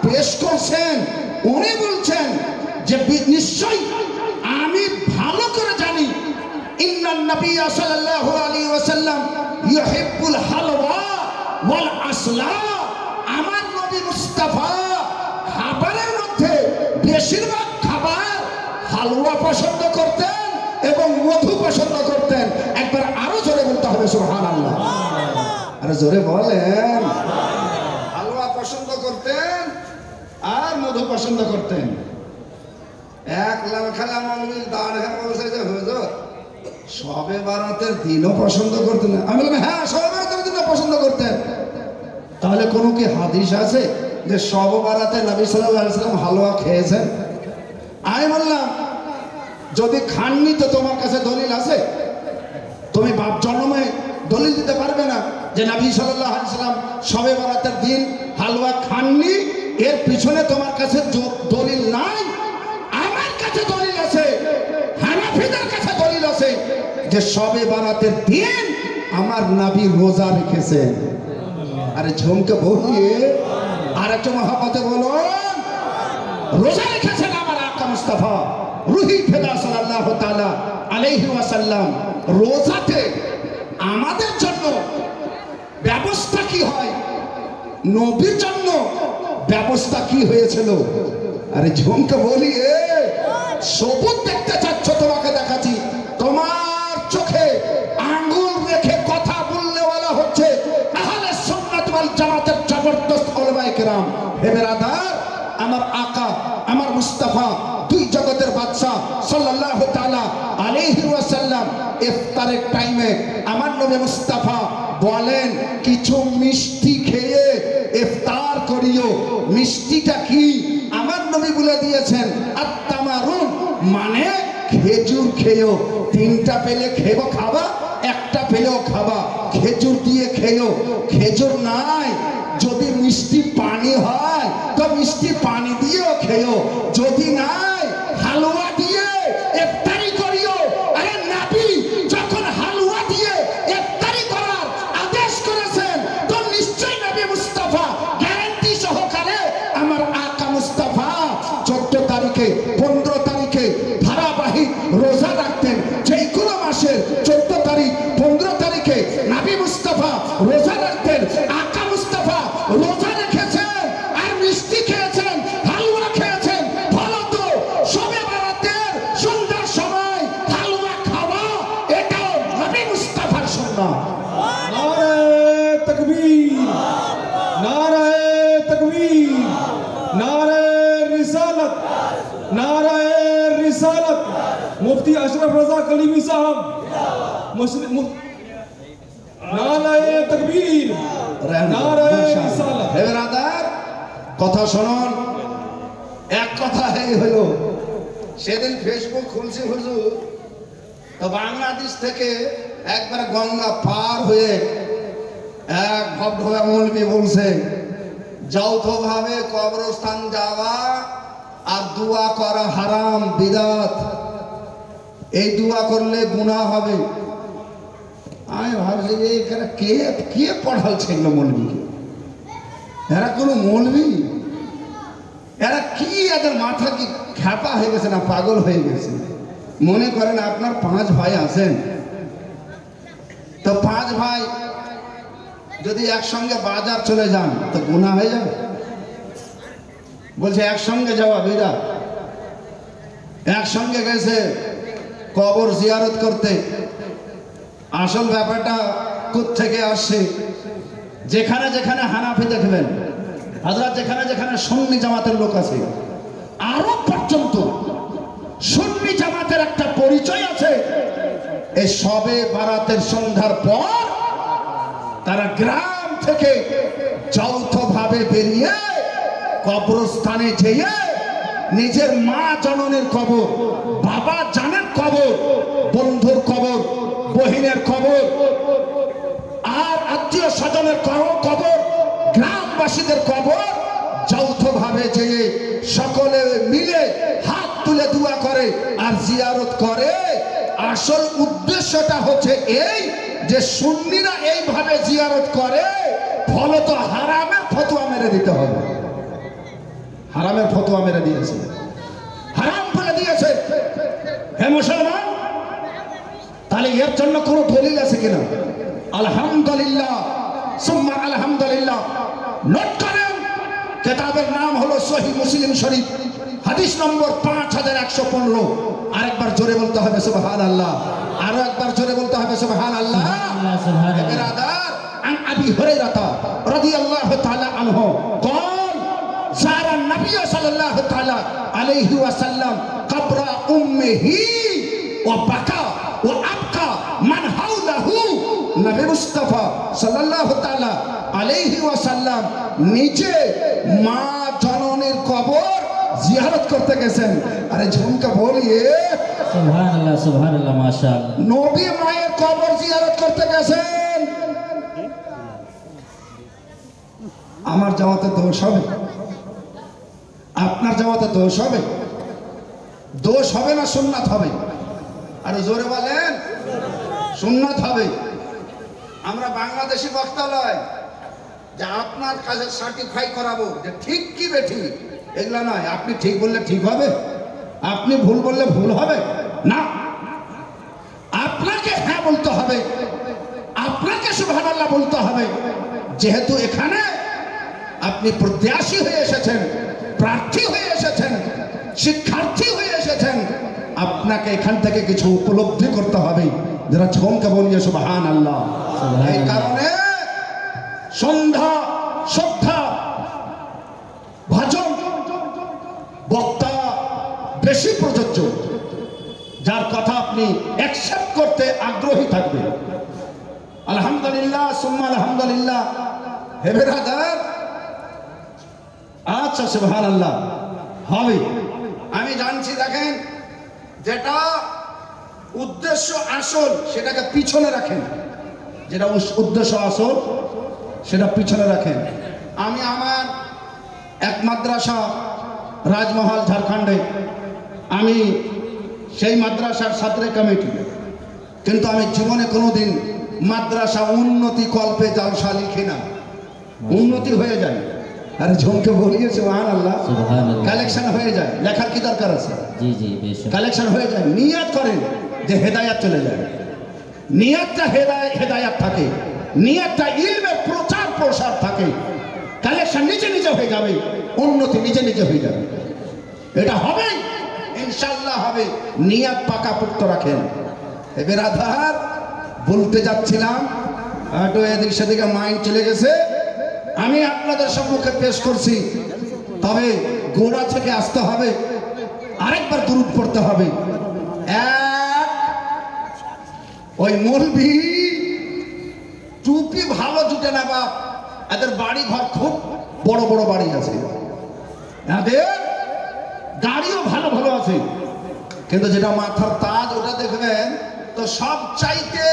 পেশ করছেন। উনি বলছেন যে নিশ্চয়ই আমি ভালো করে জানি ইন্নান নবী সাল্লাল্লাহু আলাইহি ওয়াসাল্লাম ইউহিব্বুল হালওয়া ওয়াল আসলা। আমার নবী মুস্তাফা খাবারের মধ্যে বেশিরভাগ খাবার হালুয়া পছন্দ করতেন এবং মধু পছন্দ করতেন। একবার আরো জোরে বলতে হবে সুবহানাল্লাহ। আরে জোরে বলেন। হালুয়া পছন্দ করতেন আর মধু পছন্দ করতেন। এক লাল খালা মৌলবী দাঁড় হয়ে বলছে যে হুজুর শবে বারাতের দিনও পছন্দ করতেন? আমি বললাম হ্যাঁ, শবে বারাতের দিনও পছন্দ করতেন। তাহলে কোনো কি হাদিস আছে যে শবে বারাতে নবী সাল্লাল্লাহু আলাইহি ওয়াসাল্লাম হালুয়া খেয়েছেন? আমি বললাম যদি খাননি তো তোমার কাছে দলিল আছে? তুমি বাপ জন্মে দলিল দিতে পারবে না যে নবী সাল্লাল্লাহু আলাইহি ওয়াসাল্লাম শবে বারাতের দিন হালুয়া খাননি, এর পিছনে তোমার কাছে দলিল নাই? আমার কাছে দলিল আছে, হানাফিদের কাছে দলিল আছে যে শবে বারাতের দিন আমার নবী রোজা রেখেছেন। আরে ঝুমকে বলিয়ে আর একটু মহাপতে বলুন, রোজা রেখেছেন আমার আকা মুস্তাফা রুহি ফেদা সাল্লাল্লাহু তাআলা আলাইহি ওয়াসাল্লাম। রোজাতে আমাদের জন্য ব্যবস্থা কি হয়, নবীর জন্য ব্যবস্থা কি হয়েছিল? আরে ঝুমকে বলিয়ে সবুজ দেখতে চাচ্ছ, তোমাকে দেখাচ্ছি। তোমার চোখে আঙ্গুল রেখে কথা বললে বলা হচ্ছে আহলে সুন্নাত ওয়াল জামাতের জবরদস্ত উলামায়ে কেরাম। হে বেরাদার, আমার আকা আমার মুস্তাফা দুই জগতের বাদশা সাল্লাল্লাহু তাআলা আলাইহি ওয়াসাল্লাম ইফতারের টাইমে আমার নবী মুস্তাফা বলেন কিছু মিষ্টি খেয়ে ইফতার করিও। মিষ্টিটা কি? আমার নবী বলে দিয়েছেন আত্তামারুন, মানে খেজুর খেয়েও। তিনটা পেলে খেবো খাবা, একটা পেলেও খাবা, খেজুর দিয়ে খেয়েও। খেজুর নাই, যদি মিষ্টি পানি হয় তো মিষ্টি পানি দিয়েও খেয়েও, যদি নাই হালুয়া দিয়ে ইফতারি করিও। আরে নবী যখন হালুয়া দিয়ে ইফতারি করার আদেশ করেছেন তো নিশ্চয়ই নবী মুস্তাফা গ্যারান্টি সহকারে আমার আকা মুস্তাফা 14 তারিখে 15 তারিখে ধারাবাহিক রোজা রাখতেন। যে কোনো মাসের 14 তারিখ 15 তারিখে নবী মুস্তাফা রোজা রাখতেন। আকা মুস্তাফা রোজা রেখেছেন আর মিষ্টি খেয়েছেন, হালুয়া খেয়েছেন। ভালো তো, শবে বারাতের সন্ধ্যার সময় হালুয়া খাওয়া এটাও নবী মুস্তাফার সুন্নাত। নারে তাকবীর, নারে তাকবীর, নারে রিসালত, নারে রিসালত। মুফতি আশরাফ রাজা কলিমি সাহেব, নারে তাকবীর, নারে রিসালত। হে বেরাদার, কথা শুনুন। এক কথা এই হলো, সেদিন ফেসবুক খুলছি হুজুর, তো বাংলাদেশ থেকে একবার গঙ্গা পার হয়ে এক ভদ্র মৌলবী বলছে যৌথভাবে কবরস্থান যাওয়া আর দোয়া করা হারাম, বিদাত। এই দোয়া করলে গুনাহ হবে। আমি ভাবছি যে এখানে কে কে পড়ালছে এগুলো মৌলবীকে? এরা কোনো মৌলবী? এরা কি, এদের মাথা কি খ্যাপা হয়ে গেছে না পাগল হয়ে গেছে? মনে করেন আপনার 5 ভাই আছেন, তো 5 ভাই যদি একসঙ্গে বাজার চলে যান তো গুনাহ হয়ে যাবে? বলছে একসঙ্গে যাওয়া বিদআত। একসঙ্গে গেছে কবর জিয়ারত করতে। আসল ব্যাপারটা কোত্থেকে আসছে? যেখানে যেখানে হানাফি দেখবেন, হযরত যেখানে যেখানে সুন্নি জামাতের লোক আছে, আরব পর্যন্ত সুন্নি জামাতের একটা পরিচয় আছে। এই শবে বারাতের সন্ধ্যার পর তারা গ্রাম থেকে যৌথভাবে বেরিয়ে কবরস্থানে যেয়ে নিজের মা জননীর কবর, বাবা জানের কবর, বন্ধুর কবর, বহিনের কবর, আর আত্মীয় স্বজনের কবর, গ্রামবাসীদের কবর যৌথভাবে যেয়ে সকলে মিলে হাত তুলে দোয়া করে আর জিয়ারত করে। আসল উদ্দেশ্যটা হচ্ছে এই যে সুন্নিরা এইভাবে জিয়ারত করে, ফলত হারামের ফতোয়া মেরে দিতে হবে। হারামের ফতোয়া মেরে দিয়েছে, হারাম বলে দিয়েছে। হে মুসলমান, তাহলে এর জন্য কোনো দলিল আছে কিনা? আলহামদুলিল্লাহ সুম্মা আলহামদুলিল্লাহ। নোট করেন, কিতাবের নাম হলো সহিহ মুসলিম শরীফ, হাদিস নম্বর 5115। আরেকবার জোরে বলতে হবে সুবহানাল্লাহ, আরো একবার জোরে বলতে হবে সুবহানাল্লাহ। বিরাদার, আন আবি হুরায়রা রাদিয়াল্লাহু তাআলা আনহু قال زار النبي صلى الله تعالى عليه وسلم قبر امه وبكى وابكى من حوله। নবী মুস্তাফা সাল্লাল্লাহু তাআলা আলাইহি ওয়াসাল্লাম নিজে মা জননীর কবর জিয়ারত করতে গেছেন। আরে ঝুমকা বলিয়ে সুবহানাল্লাহ, সুবহানাল্লাহ, মাশাআল্লাহ। নবী মায়ের কবর জিয়ারত করতে গেছেন। আমার জামাতে দোষ হবে? আপনার জামাতে দোষ হবে? দোষ হবে না সুন্নাত হবে? আর জোরে বলেন। সুন্নাত হবে। আমরা বাংলাদেশি বক্তা নয় যে আপনার কাছে সার্টিফাই করাবো যে ঠিক কি বেঠিক, এগুলা নয়। আপনি ঠিক বললে ঠিক হবে, আপনি ভুল বললে ভুল হবে না। আপনাকে হ্যাঁ বলতে হবে, আপনাকে সুবহানাল্লাহ বলতে হবে। যেহেতু এখানে আপনি প্রত্যাশী হয়ে এসেছেন, প্রার্থী হয়ে এসেছেন, শিক্ষার্থী হয়ে এসেছেন, আপনাকে এখান থেকে কিছু উপলব্ধি করতে হবে। যারা ঝমকে বলিয়ে সুবহানাল্লাহ। এই কারণে সন্ধ্যা শ্রদ্ধা ভজন বক্তা বেশি প্রযোজ্য, যার কথা আপনি অ্যাকসেপ্ট করতে আগ্রহী থাকবেন। আলহামদুলিল্লাহ সুম্মা আলহামদুলিল্লাহ। হে বেরাদার, আচ্ছা সুবহানাল্লাহ হবে। আমি জানছি, দেখেন যেটা উদ্দেশ্য আসল সেটাকে পিছনে রাখেন, যেটা উদ্দেশ্য আসল সেটা পিছনে রাখেন। আমি আমার এক মাদ্রাসা রাজমহল ঝাড়খণ্ডে, আমি সেই মাদ্রাসার ছাত্র কমিটি, কিন্তু আমি জীবনে কোনোদিন মাদ্রাসা উন্নতি কল্পে জালসা লিখি না। উন্নতি হয়ে যায়, আরে ঝমকে বলিয়ে সুবহানাল্লাহ, কালেকশন হয়ে যায়। লেখার কি দরকার আছে? জি জি বেশ কালেকশন হয়ে যায়। নিয়াত করেন যে হেদায়াত চলে যায়, নিয়াতটা হেদায়াত থাকে, নিয়াতটা ইলমের প্রচার প্রসার থাকে। কালেকশন নিজে নিজে হয়ে যাবে, উন্নতি নিজে নিজে হয়ে যাবে। এটা হবে ইনশাআল্লাহ হবে। নিয়াত পাকাপোক্ত রাখেন। এবার আধার বলতে যাচ্ছিলাম, একটু এদিক সেদিকে মাইন্ড চলে গেছে। আমি আপনাদের সম্মুখে পেশ করছি, তবে গোড়া থেকে আসতে হবে, আরেকবার দুরূদ পড়তে হবে। এক, ওই মৌলভী টুপি ভালো জুটে না বাপ, এদের বাড়ি ঘর খুব বড় বড় বাড়ি আছে, এদের গাড়িও ভালো ভালো আছে, কিন্তু যেটা মাথার তাজ ওটা দেখবেন তো সব চাইতে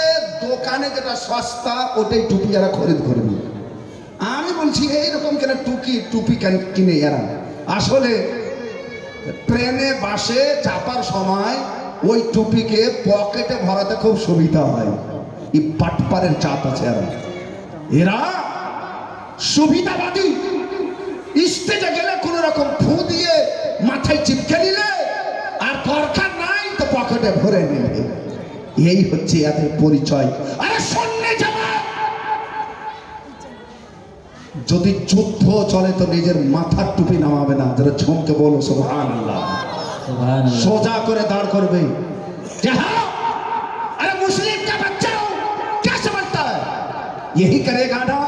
দোকানে যেটা সস্তা ওটাই টুপি এরা খরিদ করবে। আমি বলছি এইরকম কেন টুপি কিনে এরা? আসলে ট্রেনে বাসে চাপার সময় ওই টুপিকে পকেটে ভরাতে খুব সুবিধা হয়। এই পাটপারের চাপ আছে এরা সুবিধাবাদী। স্টেজে গেলে কোন রকম ফু দিয়ে মাথায় চিপকে নিলে, আর দরকার নাই তো পকেটে ভরে নিলে। এই হচ্ছে এদের পরিচয়। আরে শূন্যে যাবে, যদি যুদ্ধ চলে তো নিজের মাথার টুপি নামাবে না। যারা ঝমকে বলো সুবহানাল্লাহ, সোজা করে দাঁড় করবে। अरे मुस्लिम का बच्चा हो, क्या समझता है? यही करेगा ना,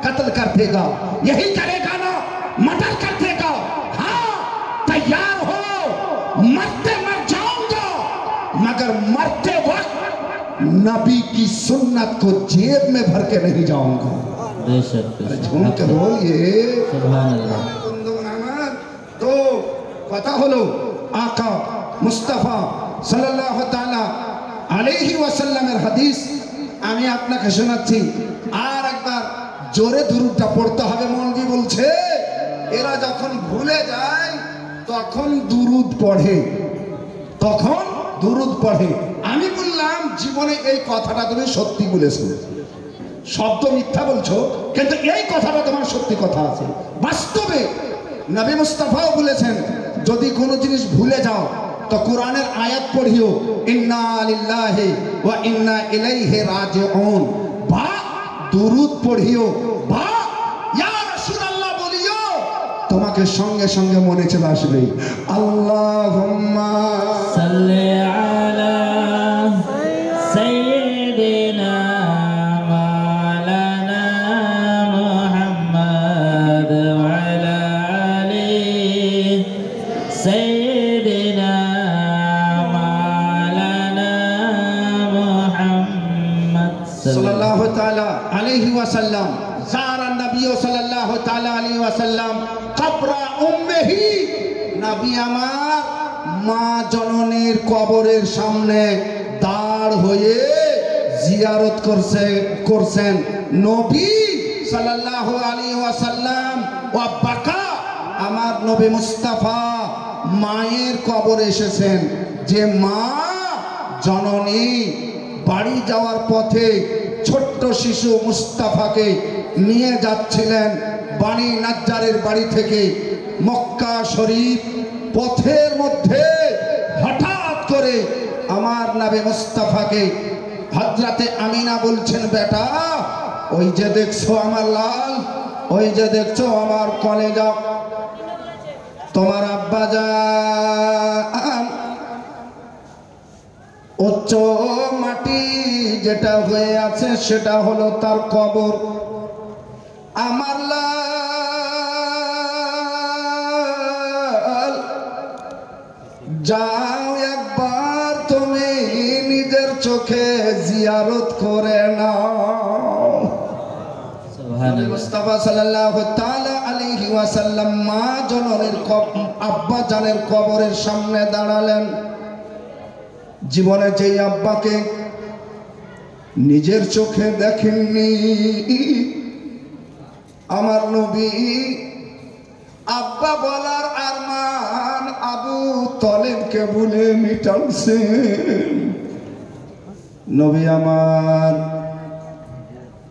कत्ल कर देगा, यही करेगा ना, मर्डर कर देगा। हाँ तैयार हो, मरते मर जाऊंगा, मगर मरते वक्त नबी की सुन्नत को जेब में भर के नहीं जाऊंगा। झूम के बोलिए सुभानअल्लाह। तो কথা হলো आका मुस्तफा সাল্লাল্লাহু তাআলা আলাইহি ওয়াসাল্লামের হাদিস আমি আপনাকে শোনাচ্ছি। আর একবার জোরে দুরূদটা পড়তে হবে। মৌলভী বলছে এরা যখন ভুলে যায় তখন দুরূদ পড়ে, তখন দুরূদ পড়ে। আমি বললাম জীবনে এই কথাটা তুমি সত্যি বলেছো, শব্দ মিথ্যা বলছো, কিন্তু এই কথাটা তোমার সত্যি কথা আছে। বাস্তবে নবী মুস্তাফাও বলেছেন যদি কোনো জিনিস ভুলে যাও তো কোরআনের আয়াত পড়িও, ইন্না লিল্লাহি ওয়া ইন্না ইলাইহি রাজিউন, বা দুরূদ পড়িও, বা ইয়া রাসূলুল্লাহ বলিও, তোমাকে সঙ্গে সঙ্গে মনে চলে আসবে আল্লাহুম্মা সাল্লি আলা সাইয়্যিদিনা মাওলানা মুহাম্মদ ওয়া আলা আলি সাইয়্যিদিনা মাওলানা মুহাম্মদ সাল্লাল্লাহু তাআলা আলাইহি ওয়াসাল্লাম যারা নবী সাল্লাল্লাহু তাআলা আলাইহি ওয়াসাল্লাম কবরা উম্মিহি, নবী আমার মা জননীর কবরের সামনে দাঁড় হয়ে জিয়ারত করছেন। নবী সাল্লাল্লাহু আলাইহি ওয়াসাল্লাম ওয়া বাকা, আমার নবী মুস্তাফা মায়ের কবরে এসেছেন। যে মা জননী বাড়ি যাওয়ার পথে ছোট্ট শিশু মুস্তাফাকে নিয়ে যাচ্ছিলেন বাণী নাজ্জারের বাড়ি থেকে মক্কা শরীফ। পথের মধ্যে হঠাৎ করে আমার নবী মুস্তাফাকে হযরতে আমিনা বলছেন, বেটা ওই যে দেখছো আমার লাল, ওই যে দেখছো আমার কলেজা, তোমার আব্বাজান উচ্চ মাটি যেটা হয়ে আছে সেটা হলো তার কবর। আমার লাল, যাও একবার তুমি নিজের চোখে জিয়ারত করে নাও। মুস্তাফা সাল্লাল্লাহু তাআলা আলাইহি ওয়াসাল্লাম মা জননীর আব্বা জানের কবরের সামনে দাঁড়ালেন। জীবনে যেই আব্বাকে নিজের চোখে দেখেননি আমার নবী, আব্বা বলার আরমান আবু তালেবকে বলে মিটালছেন। নবী আমার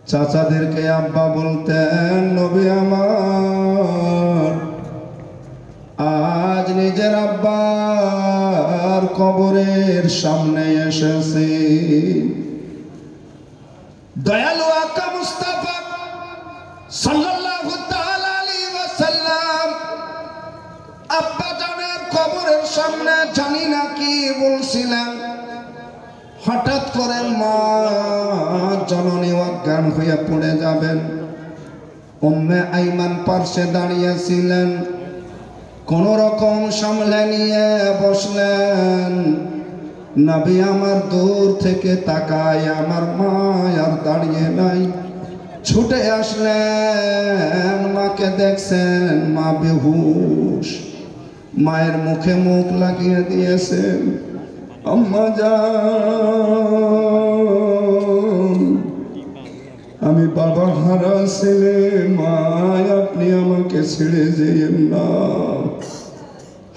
চাচাদেরকে আব্বা বলতেন, নবী আমার আজ নিজের আব্বার কবরের সামনে এসেছে। দয়ালু আকা মুস্তাফা সাল্লাল্লাহু তাআলা আলাইহি ওয়াসাল্লাম আব্বা জানের কবরের সামনে জানি না কি বলছিলেন, হঠাৎ করে মা জননী অজ্ঞান হয়ে পড়ে যাবেন। উম্মে আইমান পার্শ্বে দাঁড়িয়েছিলেন, কোন রকম সামলে নিয়ে বসলেন। নবী আমার দূর থেকে তাকায়, আমার মা আর দাঁড়িয়ে নাই, ছুটে আসলেন, মাকে দেখছেন মা বেহুশ, মায়ের মুখে মুখ লাগিয়ে দিয়েছেন। আম্মা জান, আমি বাবা হারা ছেলে, মা আপনি আমাকে ছেড়ে যেয়েন না।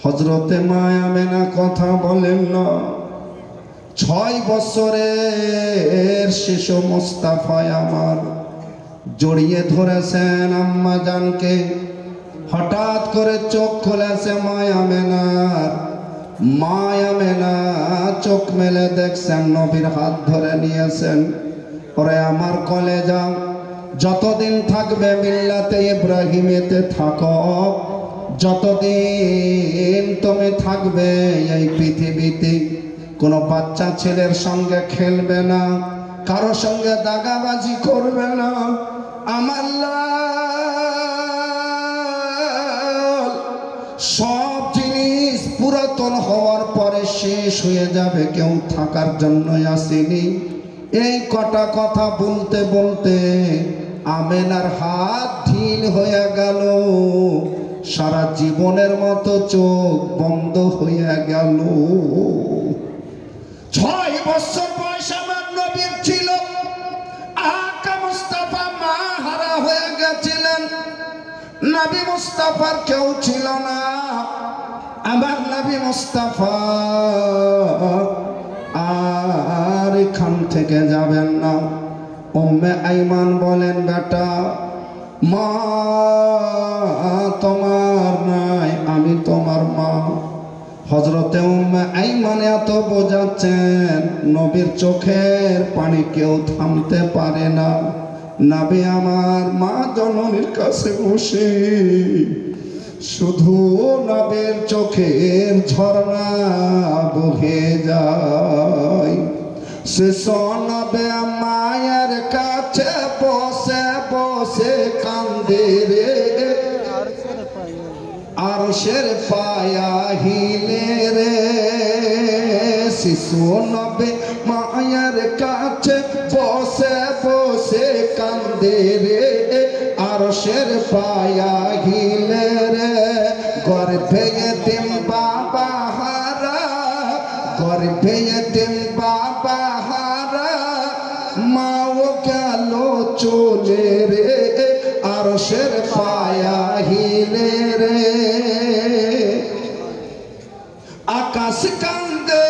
হযরতে মা আমেনা কথা বলেন না। 6 বছরের শিশু মুস্তাফা আমার জড়িয়ে ধরেছেন আম্মা জানকে। হঠাৎ করে চোখ খুলেছে মা আমেনার। মা আমেনা চোখ মেলে দেখছেন নবীর হাত ধরে নিয়েছেন। ওরে আমার কলেজা, যতদিন থাকবে মিল্লাতে ইব্রাহিমেতে থাকো, যতদিন তুমি থাকবে এই পৃথিবীতে কোনো বাচ্চা ছেলের সঙ্গে খেলবে না, কারো সঙ্গে দাগাবাজি করবে না। আমার লাল, সব জিনিস পুরাতন হওয়ার পরে শেষ হয়ে যাবে, কেউ থাকার জন্য আসেনি। এই কটা কথা বলতে বলতে আমেনার হাত ঢিল হয়ে গেল, সারা জীবনের মতো চোখ বন্ধ হয়ে গেল। 6 বছর বয়স আমার নবীর ছিল। আকা মুস্তাফা মা হারা হয়ে গেছিলেন। নবী মুস্তাফার কেউ ছিল না। আমার নবী মুস্তাফা আর এখান থেকে যাবেন না। উম্মে আইমান বলেন, বেটা মা তোমার নাই, আমি তোমার মা। হযরতে উম্মে আইমান এত বোঝাচ্ছেন, নবীর চোখের পানি কেউ থামতে পারে না। নবী আমার মা জননীর কাছে বসে শুধু নবীর চোখের ঝর্ণা বহে যায়। সে নবী মায়ের কাছে বসে বসে কান্দে রে, আরশের পায়া হিলে রে। শিশু নবী মায়ের কাছে বসে বসে কান্দে রে, আরশের পায়া হিলে রে। গর্ভে এতিম বাবা হারা, গর্ভে এতিম বাবা হারা, মাও গেল চলে রে, আরশের পায়া হিলে রে। আকাশ কান্দে,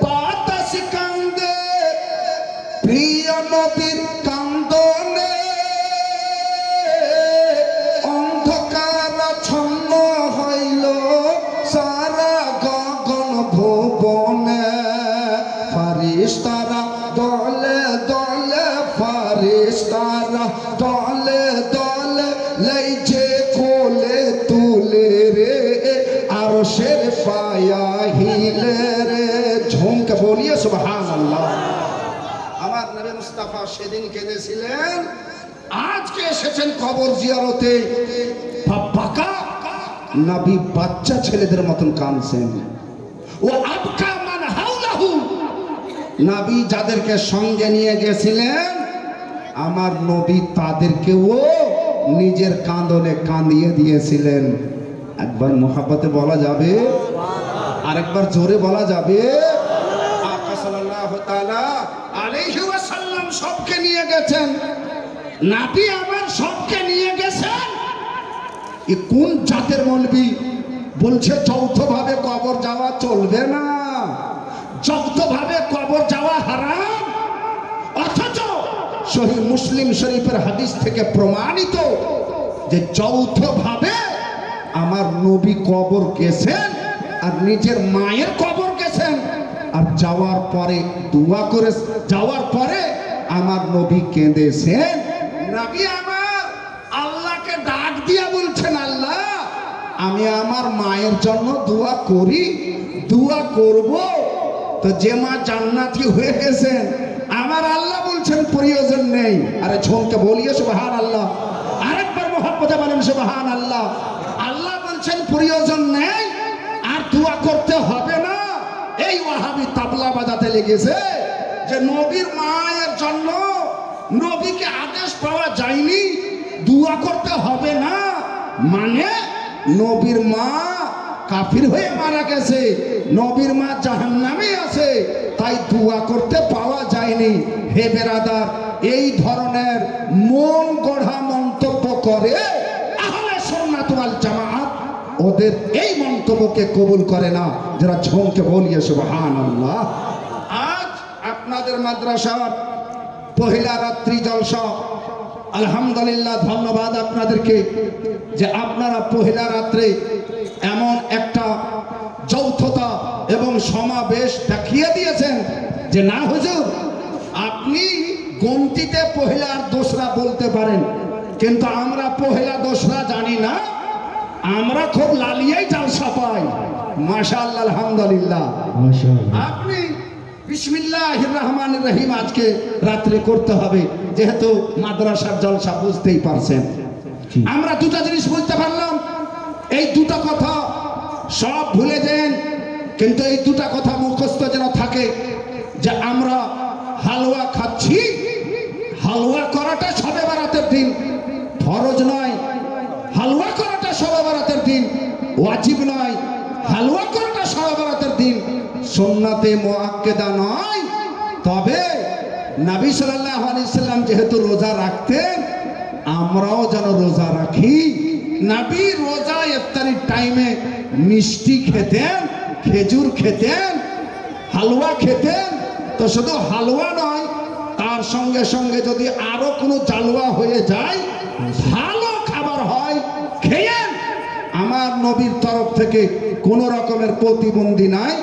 বাতাস সেদিন কেঁদেছিলেন, আজকে এসেছেন কবর জিয়ারতে, বাবা নবী বাচ্চা ছেলেদের মতন কাঁদছেন। ও আবকা মান হাওলাহু, নবী যাদেরকে সঙ্গে নিয়ে গেছিলেন আমার নবী তাদেরকেও নিজের কাঁদনে কাঁদিয়ে দিয়েছিলেন। একবার মুহাব্বতে বলা যাবে, আরেকবার জোরে বলা যাবে। আকা সাল্লাল্লাহু তাআলা আলাইহি ওয়াসাল্লাম সবকে নিয়ে গেছেন, নবী আমার সবকে নিয়ে গেছেন। এ কোন জাতের মৌলবি বলছে যৌথভাবে কবর যাওয়া চলবে না, যৌথভাবে কবর যাওয়া হারাম। অথচ সহিহ মুসলিম শরীফের হাদিস থেকে প্রমাণিত যে যৌথভাবে আমার নবী কবর গেছেন আর নিজের মায়ের কবর গেছেন, আর যাওয়ার পরে দোয়া করে যাওয়ার পরে আমার নবী কেঁদেছেন। নবী আমার আল্লাহকে ডাক দিয়া বলছেন, আল্লাহ আমি আমার মায়ের জন্য দোয়া করি, দোয়া করব। তো যে মা জান্নাতি হয়ে গেছেন আমার আল্লাহ বলছেন প্রয়োজন নেই। আরে ঝোঁকে বলিয়ে সুবহানাল্লাহ, আরেকবার মুহাব্বতে বলেন সুবহানাল্লাহ। আল্লাহ বলছেন প্রয়োজন নেই আর দোয়া করতে হবে না। এই ওয়াহাবি তাবলা বাজাতে লেগেছে যে নবীর মায়ের জন্য নবীকে আদেশ পাওয়া যায়নি, দোয়া করতে হবে না, মানে নবীর মা কাফির হয়ে মারা গেছে, নবীর মা জাহান্নামে আছে, তাই দোয়া করতে পাওয়া যায়নি। হে বেরাদার, এই ধরনের মন গড়া মন্তব্য করে আহলে সুন্নাত ওয়াল জামাআত ওদের এই মন্তব্যকে কবুল করে না, যারা ঝোঁকে বলিয়ে সুবহানাল্লাহ। আজ আপনাদের মাদ্রাসার পহিলা রাত্রি জলসা, আলহামদুলিল্লাহ, ধন্যবাদ আপনাদেরকে যে আপনারা পহিলা রাত্রে এমন একটা যৌথতা এবং সমাবেশ দেখিয়ে দিয়েছেন যে না হুজুর, আপনি গন্তিতে পহিলা আর দোসরা বলতে পারেন, কিন্তু আমরা পহিলা দোসরা জানি না, আমরা খুব লালিয়াই জালসা পাই। মাশাআল্লাহ, আলহামদুলিল্লাহ। আপনি বিসমিল্লাহির রহমানির রহিম আজকে রাত্রে করতে হবে, যেহেতু মাদ্রাসার জলসা বুঝতেই পারছেন। আমরা দুটা জিনিস বুঝতে পারলাম, এই দুটো কথা সব ভুলে যান, কিন্তু এই দুটা কথা মুখস্থ যেন থাকে যে আমরা হালুয়া খাচ্ছি, হালুয়া করাটা শবে বরাতের দিন ফরজ নয়, হালুয়া করাটা শবে বরাতের দিন ওয়াজিব নয়, হালুয়া করাটা শবে বরাতের দিন সুন্নাতে মুআক্কাদা নয়। তবে নবী সাল্লাল্লাহু আলাইহি সাল্লাম যেহেতু রোজা রাখতেন, আমরাও যেন রোজা রাখি। নবী রোজা ইফতারির টাইমে মিষ্টি খেতেন, খেজুর খেতেন, হালুয়া খেতেন। তো শুধু হালুয়া নয়, তার সঙ্গে সঙ্গে যদি আরো কোনো জালুয়া হয়ে যায়, ভালো খাবার হয়, খেয়েন। আমার নবীর তরফ থেকে কোনো রকমের প্রতিবন্ধী নাই।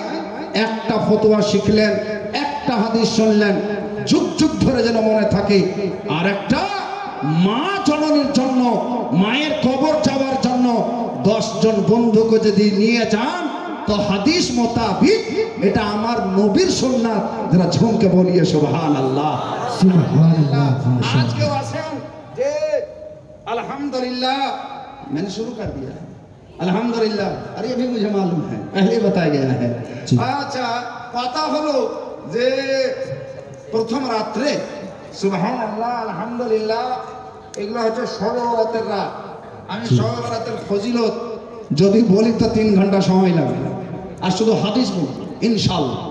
একটা ফতোয়া শিখলেন, একটা হাদিস শুনলেন, যুগ যুগ ধরে যেন মনে থাকে। আর একটা মা জননীর জন্য, মায়ের কবর যাওয়ার জন্য 10 জন বন্ধুকে যদি নিয়ে যান তো হাদিস মোতাবিক এটা আমার নবীর সুন্নাত, যারা ঝুমকে বলিয়ে সুবহানাল্লাহ, সুবহানাল্লাহ। আজকে আসেন যে अल्हम्दुलिल्लाह, मैंने शुरू कर दिया है अल्हम्दुलिल्लाह। अरे ये भी मुझे मालूम है, पहले बताया गया है। अच्छा, কথা হলো যে প্রথম রাত্রে সুবহানাল্লাহ, আলহামদুলিল্লাহ, এগুলো হচ্ছে শবে বরাতের রাত। আমি শবে বরাতের ফজিলত যদি বলি তো 3 ঘন্টা সময় লাগবে, আর শুধু হাদিস বলবো ইনশাআল্লাহ।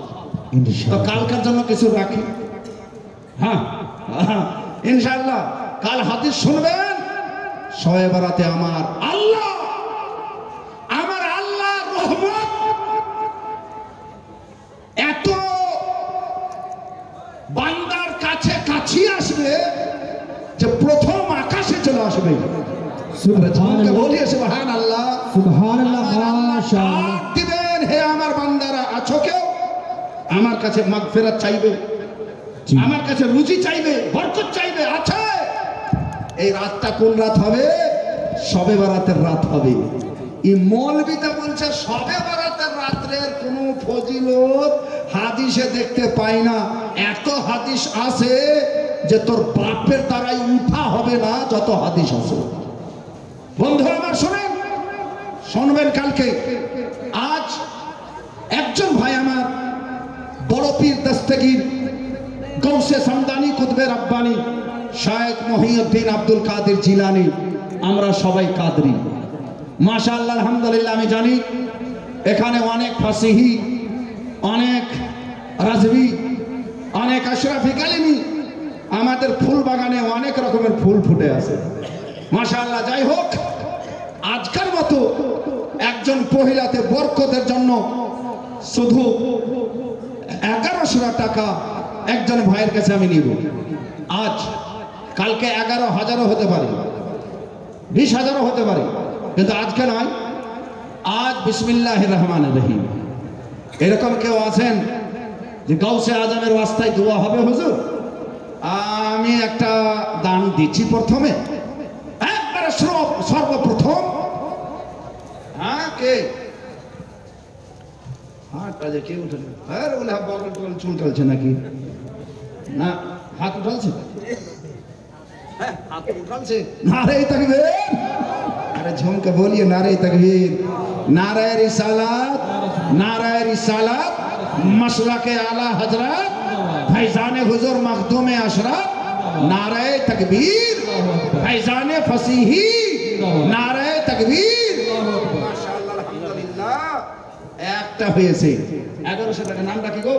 তো কালকার জন্য কিছু রাখি, হ্যাঁ ইনশাআল্লাহ। কাল হাদিস শুনবেন। শবে বরাতে আমার আল্লাহ রহমত এত বান্দার কাছে কাছে আসবে যে প্রথম আকাশে চলে আসবে। সুবহানাল্লাহ, বলিয়ে সুবহানাল্লাহ, সুবহানাল্লাহ, মাশাআল্লাহ। দিবেন, হে আমার বান্দারা, আছো কেউ আমার কাছে মাগফিরাত চাইবে, আমার কাছে রুজি চাইবে, বরকত চাইবে, আছে। এই রাতটা কোন রাত হবে? শবে বরাতের রাত হবে। এই মৌলবীটা বলছে শবে বরাতের রাত্রের কোনো ফজিলত হাদিসে দেখতে পাই না। এত হাদিস আছে যে তোর বাপের দ্বারাই উঠা হবে না যত হাদিস আছে। বন্ধু আমার শোনেন, শুনবেন কালকে। আজ একজন ভাই আমার বড় পীর দস্তগীর গৌসে সমদানি কুতবে রব্বানি শায়েখ মহিউদ্দিন আব্দুল কাদের জিলানী, আমরা সবাই কাদরি মাশাআল্লাহ আলহামদুলিল্লাহ। আমি জানি এখানে অনেক ফাসিহি, অনেক রাজবি, অনেক আশরাফি কালিমি, আমাদের ফুল বাগানে অনেক রকমের ফুল ফুটে আছে মাশাআল্লাহ। যাই হোক, আজকের মতো একজন পহিলাতে বরকতের জন্য শুধু 1100 টাকা একজন ভাইয়ের কাছে আমি নিব। আজ কালকে 11,000 হতে পারে, 20,000 হতে পারে, কিন্তু আজকে নয়। আজ বিসমিল্লাহির রহমানির রহিম। এরকম কেউ আছেন যে গাউসে আজমের ওয়াস্তায় দোয়া হবে হুজুর? আমি একটা দান দিচ্ছি প্রথমে, একবারে সর্বপ্রথম। হ্যাঁ, কে হাতটা যে কে উঠে? হ্যাঁ, বলে বগল টগল চুল টালছে নাকি? না, হাত উঠালছে। হ্যাঁ, হাত উঠালছে। নারে তাকবীর! আরে ঝুমকে বলিয়ে নারে তাকবীর, নারে রিসালাত, নারে রিসালাত, মাসলাকে আলা হযরত ফैजाने हुजूर मखदूमे अशरफ, नारे तकबीर, फैजाने फसीही, नारे तकबीर। माशाअल्लाह अल्हम्दुलिल्लाह। একটা হয়েছে 1100 টাকা। নামটা কি গো?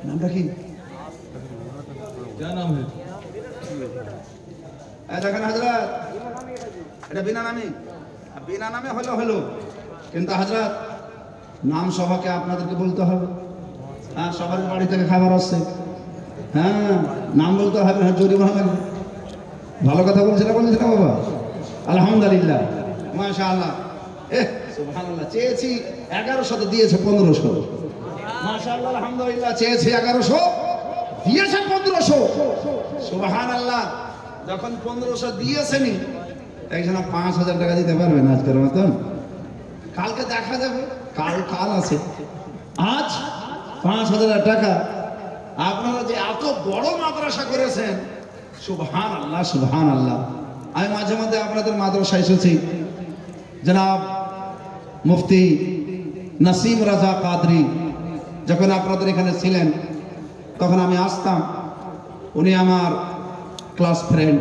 নামটা কি? क्या नाम है? দেখেন হযরত, এটা বিনা নামে, বিনা নামে হলো, কিন্তু হযরত নাম সবাকে আপনাদেরকে বলতে হবে। হ্যাঁ, সবার বাড়ি থেকে খাবার আসছে। হ্যাঁ, নাম বলতে হবে। হ্যাঁ, জরিমানা হবে। ভালো কথা বলছে না বাবা? আলহামদুলিল্লাহ মাশাআল্লাহ। সুবহানাল্লাহ। চেয়েছি 1100, দিয়েছে 1500। মাশাআল্লাহ আলহামদুলিল্লাহ। চেয়েছি 1100, দিয়েছে 1500। সুবহানাল্লাহ। যখন 1500 দিয়েছেনি, একজন 5000 টাকা দিতে পারবেন আজকের মতন? কালকে দেখা যাবে, কাল আছে। আজ 5000 টাকা। আপনারা যে এত বড় মাদ্রাসা করেছেন, সুবহানাল্লাহ সুবহানাল্লাহ। আমি মাঝে মধ্যে আপনাদের মাদ্রাসা এসেছি। জনাব মুফতি নাসিম রাজা কাদরি যখন আপনাদের এখানে ছিলেন, তখন আমি আসতাম। উনি আমার ক্লাস ফ্রেন্ড,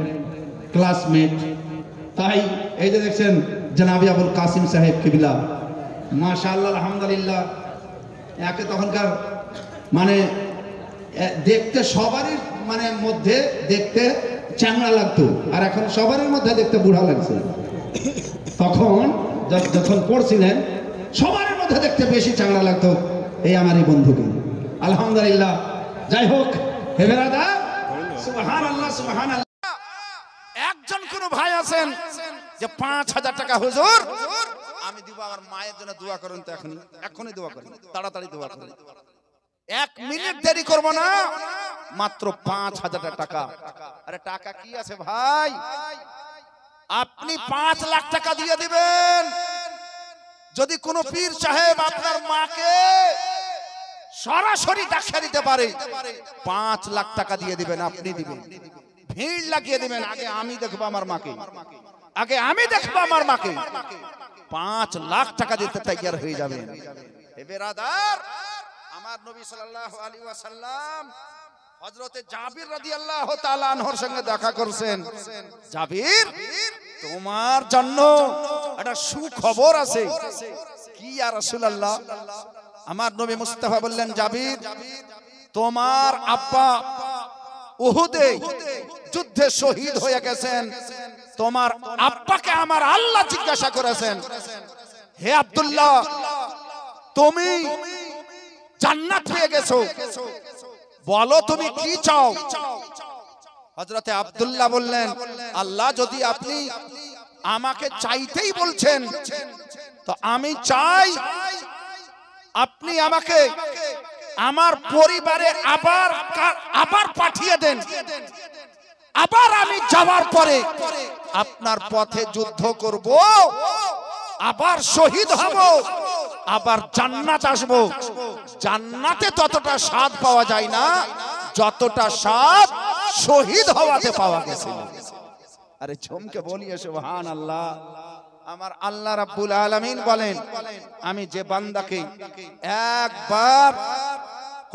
ক্লাসমেট। তাই এই যে দেখছেন জনাবি আবুল কাসিম সাহেব কিবলা, মাশাআল্লাহ আলহামদুলিল্লাহ। একে তখনকার মানে দেখতে সবারই মানে মধ্যে দেখতে চ্যাংড়া লাগতো, আর এখন সবারই মধ্যে দেখতে বুড়া লাগছে। তখন যখন পড়ছিলেন সবার মধ্যে দেখতে বেশি চ্যাংড়া লাগতো এই আমার এই বন্ধুকে। আলহামদুলিল্লাহ। যাই হোক, হে বেরাদার, সুবহানাল্লাহ সুবহানাল্লাহ। একজন কোন ভাই আছেন যে 5000 টাকা হুজুর আমি দিব, আমার মায়ের জন্য দোয়া করুন তো, এখনই দোয়া করুন, তাড়াতাড়ি দোয়া করুন, 1 মিনিট দেরি করব না, মাত্র 5000 টাকা। আরে টাকা কি আছে ভাই? আপনি 5 লাখ টাকা দিয়ে দিবেন যদি কোন পীর সাহেব আপনার মাকে সরাসরি দেখা দিতে পারে। 5 লাখ টাকা দিয়ে দিবেন, আপনি দিবেন, ভিড় লাগিয়ে দিবেন। আগে আমি দেখবো আমার মাকে, আগে আমি দেখবো আমার মাকে। 5 লাখ টাকা দিতে তৈয়ার হয়ে যাবেন। হে বেরাদার, আমার নবী সাল্লাল্লাহু আলাইহি ওয়াসাল্লাম হযরতে জাবির রাদিয়াল্লাহু তাআলা আনহুর সঙ্গে দেখা করেছেন। জাবির, তোমার জন্য একটা সুখবর আছে। কি ইয়া রাসূলুল্লাহ? আমার নবী মুস্তাফা বললেন, জাবির, তোমার আব্বা উহুদে যুদ্ধে শহীদ হয়ে গেছেন। তোমার আব্বাকে আমার আল্লাহ জিজ্ঞাসা করেছেন, হে আব্দুল্লাহ, তুমি জান্নাত পেয়ে গেছো, বলো তুমি কি চাও? হযরতে আব্দুল্লাহ বললেন, আল্লাহ যদি আপনি আমাকে চাইতেই বলছেন তো আমি চাই আপনি আমাকে আমার পরিবারে আবার পাঠিয়ে দেন। আবার আমি যাওয়ার পরে আপনার পথে যুদ্ধ করব, আবার শহীদ হব, আবার জান্নাত আসব। জান্নাতে ততটা স্বাদ পাওয়া যায় না যতটা স্বাদ শহীদ হওয়াতে পাওয়া গেছিল। আরে চমকে বলিয়ে সুবহানাল্লাহ। আমার আল্লাহ রাব্বুল আলামিন বলেন, আমি যে বান্দাকে একবার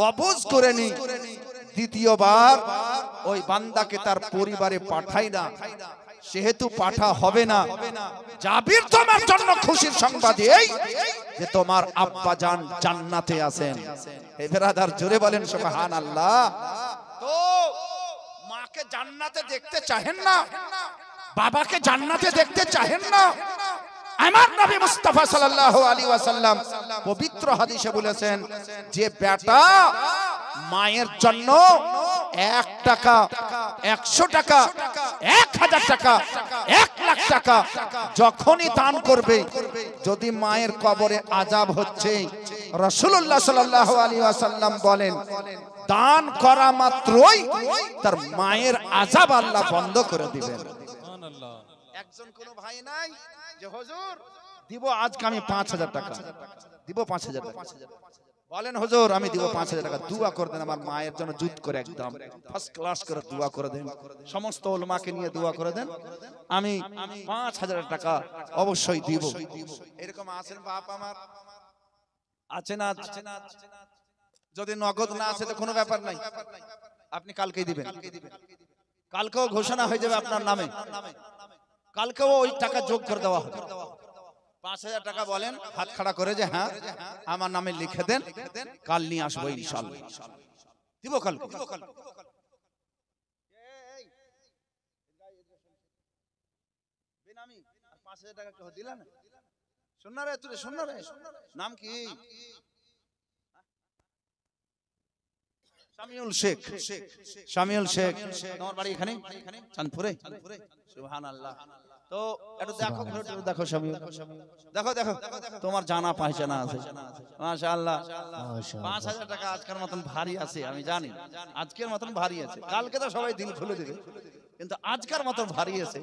কবজ করে নি, দ্বিতীয়বার ওই বান্দাকে তার পরিবারে পাঠাই না, সেহেতু পাঠা হবে না। জাবির তোমার জন্য খুশির সংবাদ এই যে তোমার আব্বা জান জান্নাতে আছেন। হে ব্রাদার, জোরে বলেন সুবহানাল্লাহ। তো মাকে জান্নাতে দেখতে চাহেন না, বাবাকে জান্নাতে দেখতে চাহেন না? আমার নবী মুস্তাফা সাল্লাল্লাহু আলাইহি ওয়াসাল্লাম পবিত্র হাদিসে বলেছেন যে বেটা মায়ের জন্য 1 টাকা, 100 টাকা, 1000 টাকা, 1 লাখ টাকা যখনই দান করবে, যদি মায়ের কবরে আযাব হচ্ছে, রাসূলুল্লাহ সাল্লাল্লাহু আলাইহি ওয়াসাল্লাম বলেন দান করা মাত্রই তার মায়ের আযাব আল্লাহ বন্ধ করে দিবেন। সুবহানাল্লাহ। একজন কোন ভাই নাই যে হুজুর দিব আজকে আমি 5000 টাকা দিব, 5000 টাকা বলেন হুজুর আমি দিব 5000 টাকা, দোয়া করে দেন আমার মায়ের জন্য, জুত করে একদম ফার্স্ট ক্লাস করে দোয়া করে দেন, সমস্ত উলামাকে নিয়ে দোয়া করে দেন, আমি 5000 টাকা অবশ্যই দিব। এরকম আছেন বাপ আমার? আছে না? যদি নগদ না আছে তো কোনো ব্যাপার নাই, আপনি কালকেই দিবেন, কালকেও ঘোষণা হয়ে যাবে আপনার নামে, কালকেও ওই টাকা যোগ করে দেওয়া হবে। 5000 টাকা বলেন হাত খাড়া করে যে হ্যাঁ আমার নামে লিখে দেন, কাল নিয়ে আসবো ইনশাআল্লাহ, দিব কালকে। 5000 টাকা কেউ দিলা না? শুননা রে, তুই শুননা রে, নাম কি? শামিউল শেখ। শামিউল শেখ, তোমার বাড়ি এখানে চাঁদপুরে? সুবহানাল্লাহ। তো একটু দেখো, একটু দেখো শামিউল, দেখো দেখো তোমার জানা পহচানা আছে মাশাআল্লাহ। 5000 টাকা আজকের মতন ভারী আছে, আমি জানি আজকের মতন ভারী আছে, কালকে তো সবাই দিল খুলে দিবে, কিন্তু আজকের মতন ভারী আছে।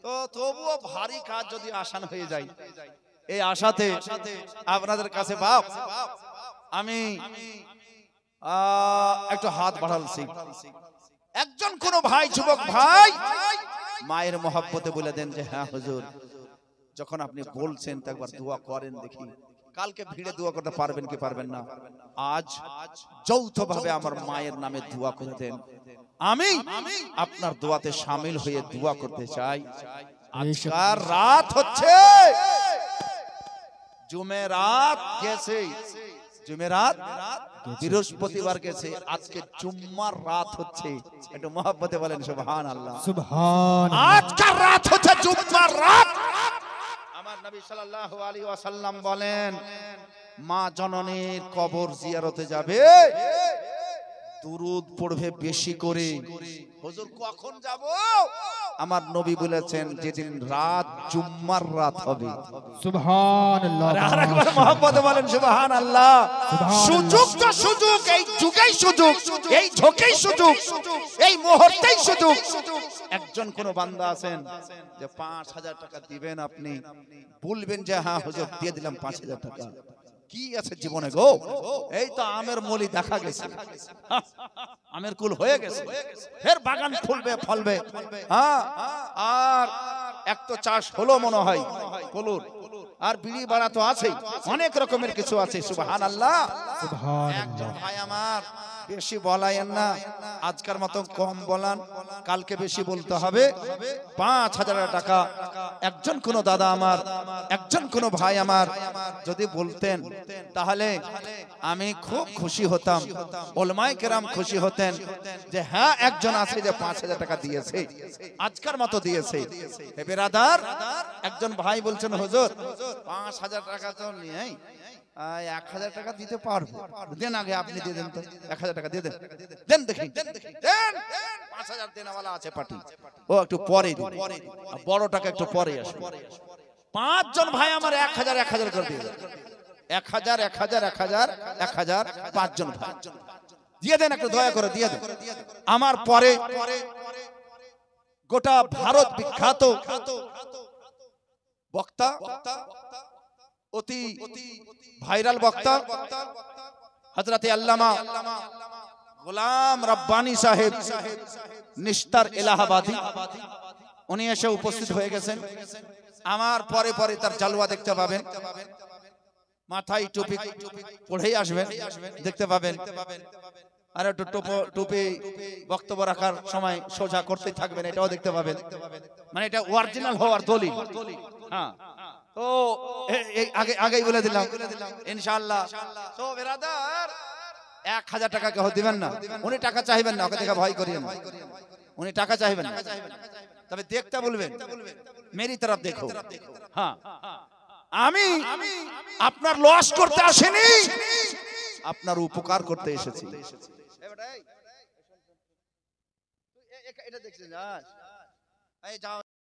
তো তবুও ভারী কাজ যদি আসান হয়ে যায়, এই আশাতে আপনাদের কাছে বাপ আমি একটু হাত বাড়ালছি। একজন কোন ভাই, যুবক ভাই মায়ের মহব্বতে বলে দেন যে হ্যাঁ হুজুর, যখন আপনি বলছেন তো একবার দোয়া করেন দেখি, কালকে ভিড়ে দোয়া করতে পারবেন কি পারবেন না, আজ যৌথভাবে আমার মায়ের নামে দোয়া করে দেন, আমি আপনার দোয়াতে শামিল হয়ে দোয়া করতে চাই। আজকার রাত হচ্ছে জুমেরাত গেছে, জুমেরাত বৃহস্পতিবার গেছে, আজকে জুম্মার রাত হচ্ছে, একটু মহব্বতে বলেন সুবহানাল্লাহ। সুবহানাল্লাহ। আজকের রাত হচ্ছে জুম্মার রাত। আমার নবী সাল্লাল্লাহু আলাইহি ওয়াসাল্লাম বলেন মা জননীর কবর জিয়ারতে যাবে, দুরূদ পড়বে বেশি করে। হুজুর কখন যাব? আমার নবী বলেছেন যেদিন রাত জুম্মার রাত হবে। সুবহানাল্লাহ। আরেকবার মহব্বতে বলেন সুবহানাল্লাহ। সুযোগ তো সুযোগ, এই যুগেই সুযোগ, এই ঝোঁকেই সুযোগ, এই মুহূর্তেই সুযোগ। একজন কোন বান্দা আছেন যে 5000 টাকা দিবেন, আপনি বলবেন যে হ্যাঁ হুজুর দিয়ে দিলাম 5000 টাকা, কি আছে জীবনে গো? এই তো আমের মলি দেখা গেছে, আমের কুল হয়ে গেছে, ফের বাগান ফুলবে ফলবে, হ্যাঁ আর এক তো চাষ হলো মনে হয় কলুর, আর বিড়ি বাড়া তো আছে, অনেক রকমের কিছু আছে। সুবহানাল্লাহ। একজন ভাই আমার বেশি বলায়েন না, আজকের মতো কম বলান, কালকে বেশি বলতে হবে। 5000 টাকা একজন কোন দাদা আমার, একজন কোন ভাই আমার যদি বলতেন তাহলে আমি খুব খুশি হতাম, উলামায়ে কেরাম খুশি হতেন যে হ্যাঁ একজন আছে যে 5000 টাকা দিয়েছে, আজকের মতো দিয়েছে। হে বেরাদার, একজন ভাই বলছেন হুজুর 5000 টাকা তো নেই, 1000 টাকা দিতে পারবো, দেন আগে আপনি দিয়ে দেন তো, 1000 টাকা দিয়ে দেন, দেন দেখি দেন, 5000 দেনাওয়ালা আছে পার্টি, ও একটু পরে দিন, বড় টাকা একটু পরে আসবে। 5 জন ভাই আমার 1000 1000 করে দিয়ে দেন, 1000 1000 1000 1000, 5 জন ভাই দিয়ে দেন, একটু দয়া করে দিয়ে দেন। আমার পরে গোটা ভারত বিখ্যাত বক্তা, অতি ভাইরাল বক্তা হযরতে আল্লামা গোলাম রব্বানী সাহেব নিস্তার এলাহাবাদী, উনি এসে উপস্থিত হয়ে গেছেন। আমার পরে পরে তার জালওয়া দেখতে পাবেন, মাথায় টুপি পড়েই আসবেন, দেখতে পাবেন। আর একটু টুপি বক্তব্য রাখার সময় সোজা করতে থাকবেন, এটাও দেখতে পাবেন। মানে এটা অরিজিনাল হওয়ার দলিল। হ্যাঁ, তো আগেই বলে দিলাম ইনশাআল্লাহ। তো ব্রাদার 1000 টাকা কেউ দিবেন না, উনি টাকা চাইবেন না, ওকে দেখে ভয় করিয়েন না, উনি টাকা চাইবেন না, তবে দেখতে বলবেন মেরি তরফ দেখো। হ্যাঁ, আমি আপনার লস করতে আসেনি, আপনার উপকার করতে এসেছি। এটা দেখছেন,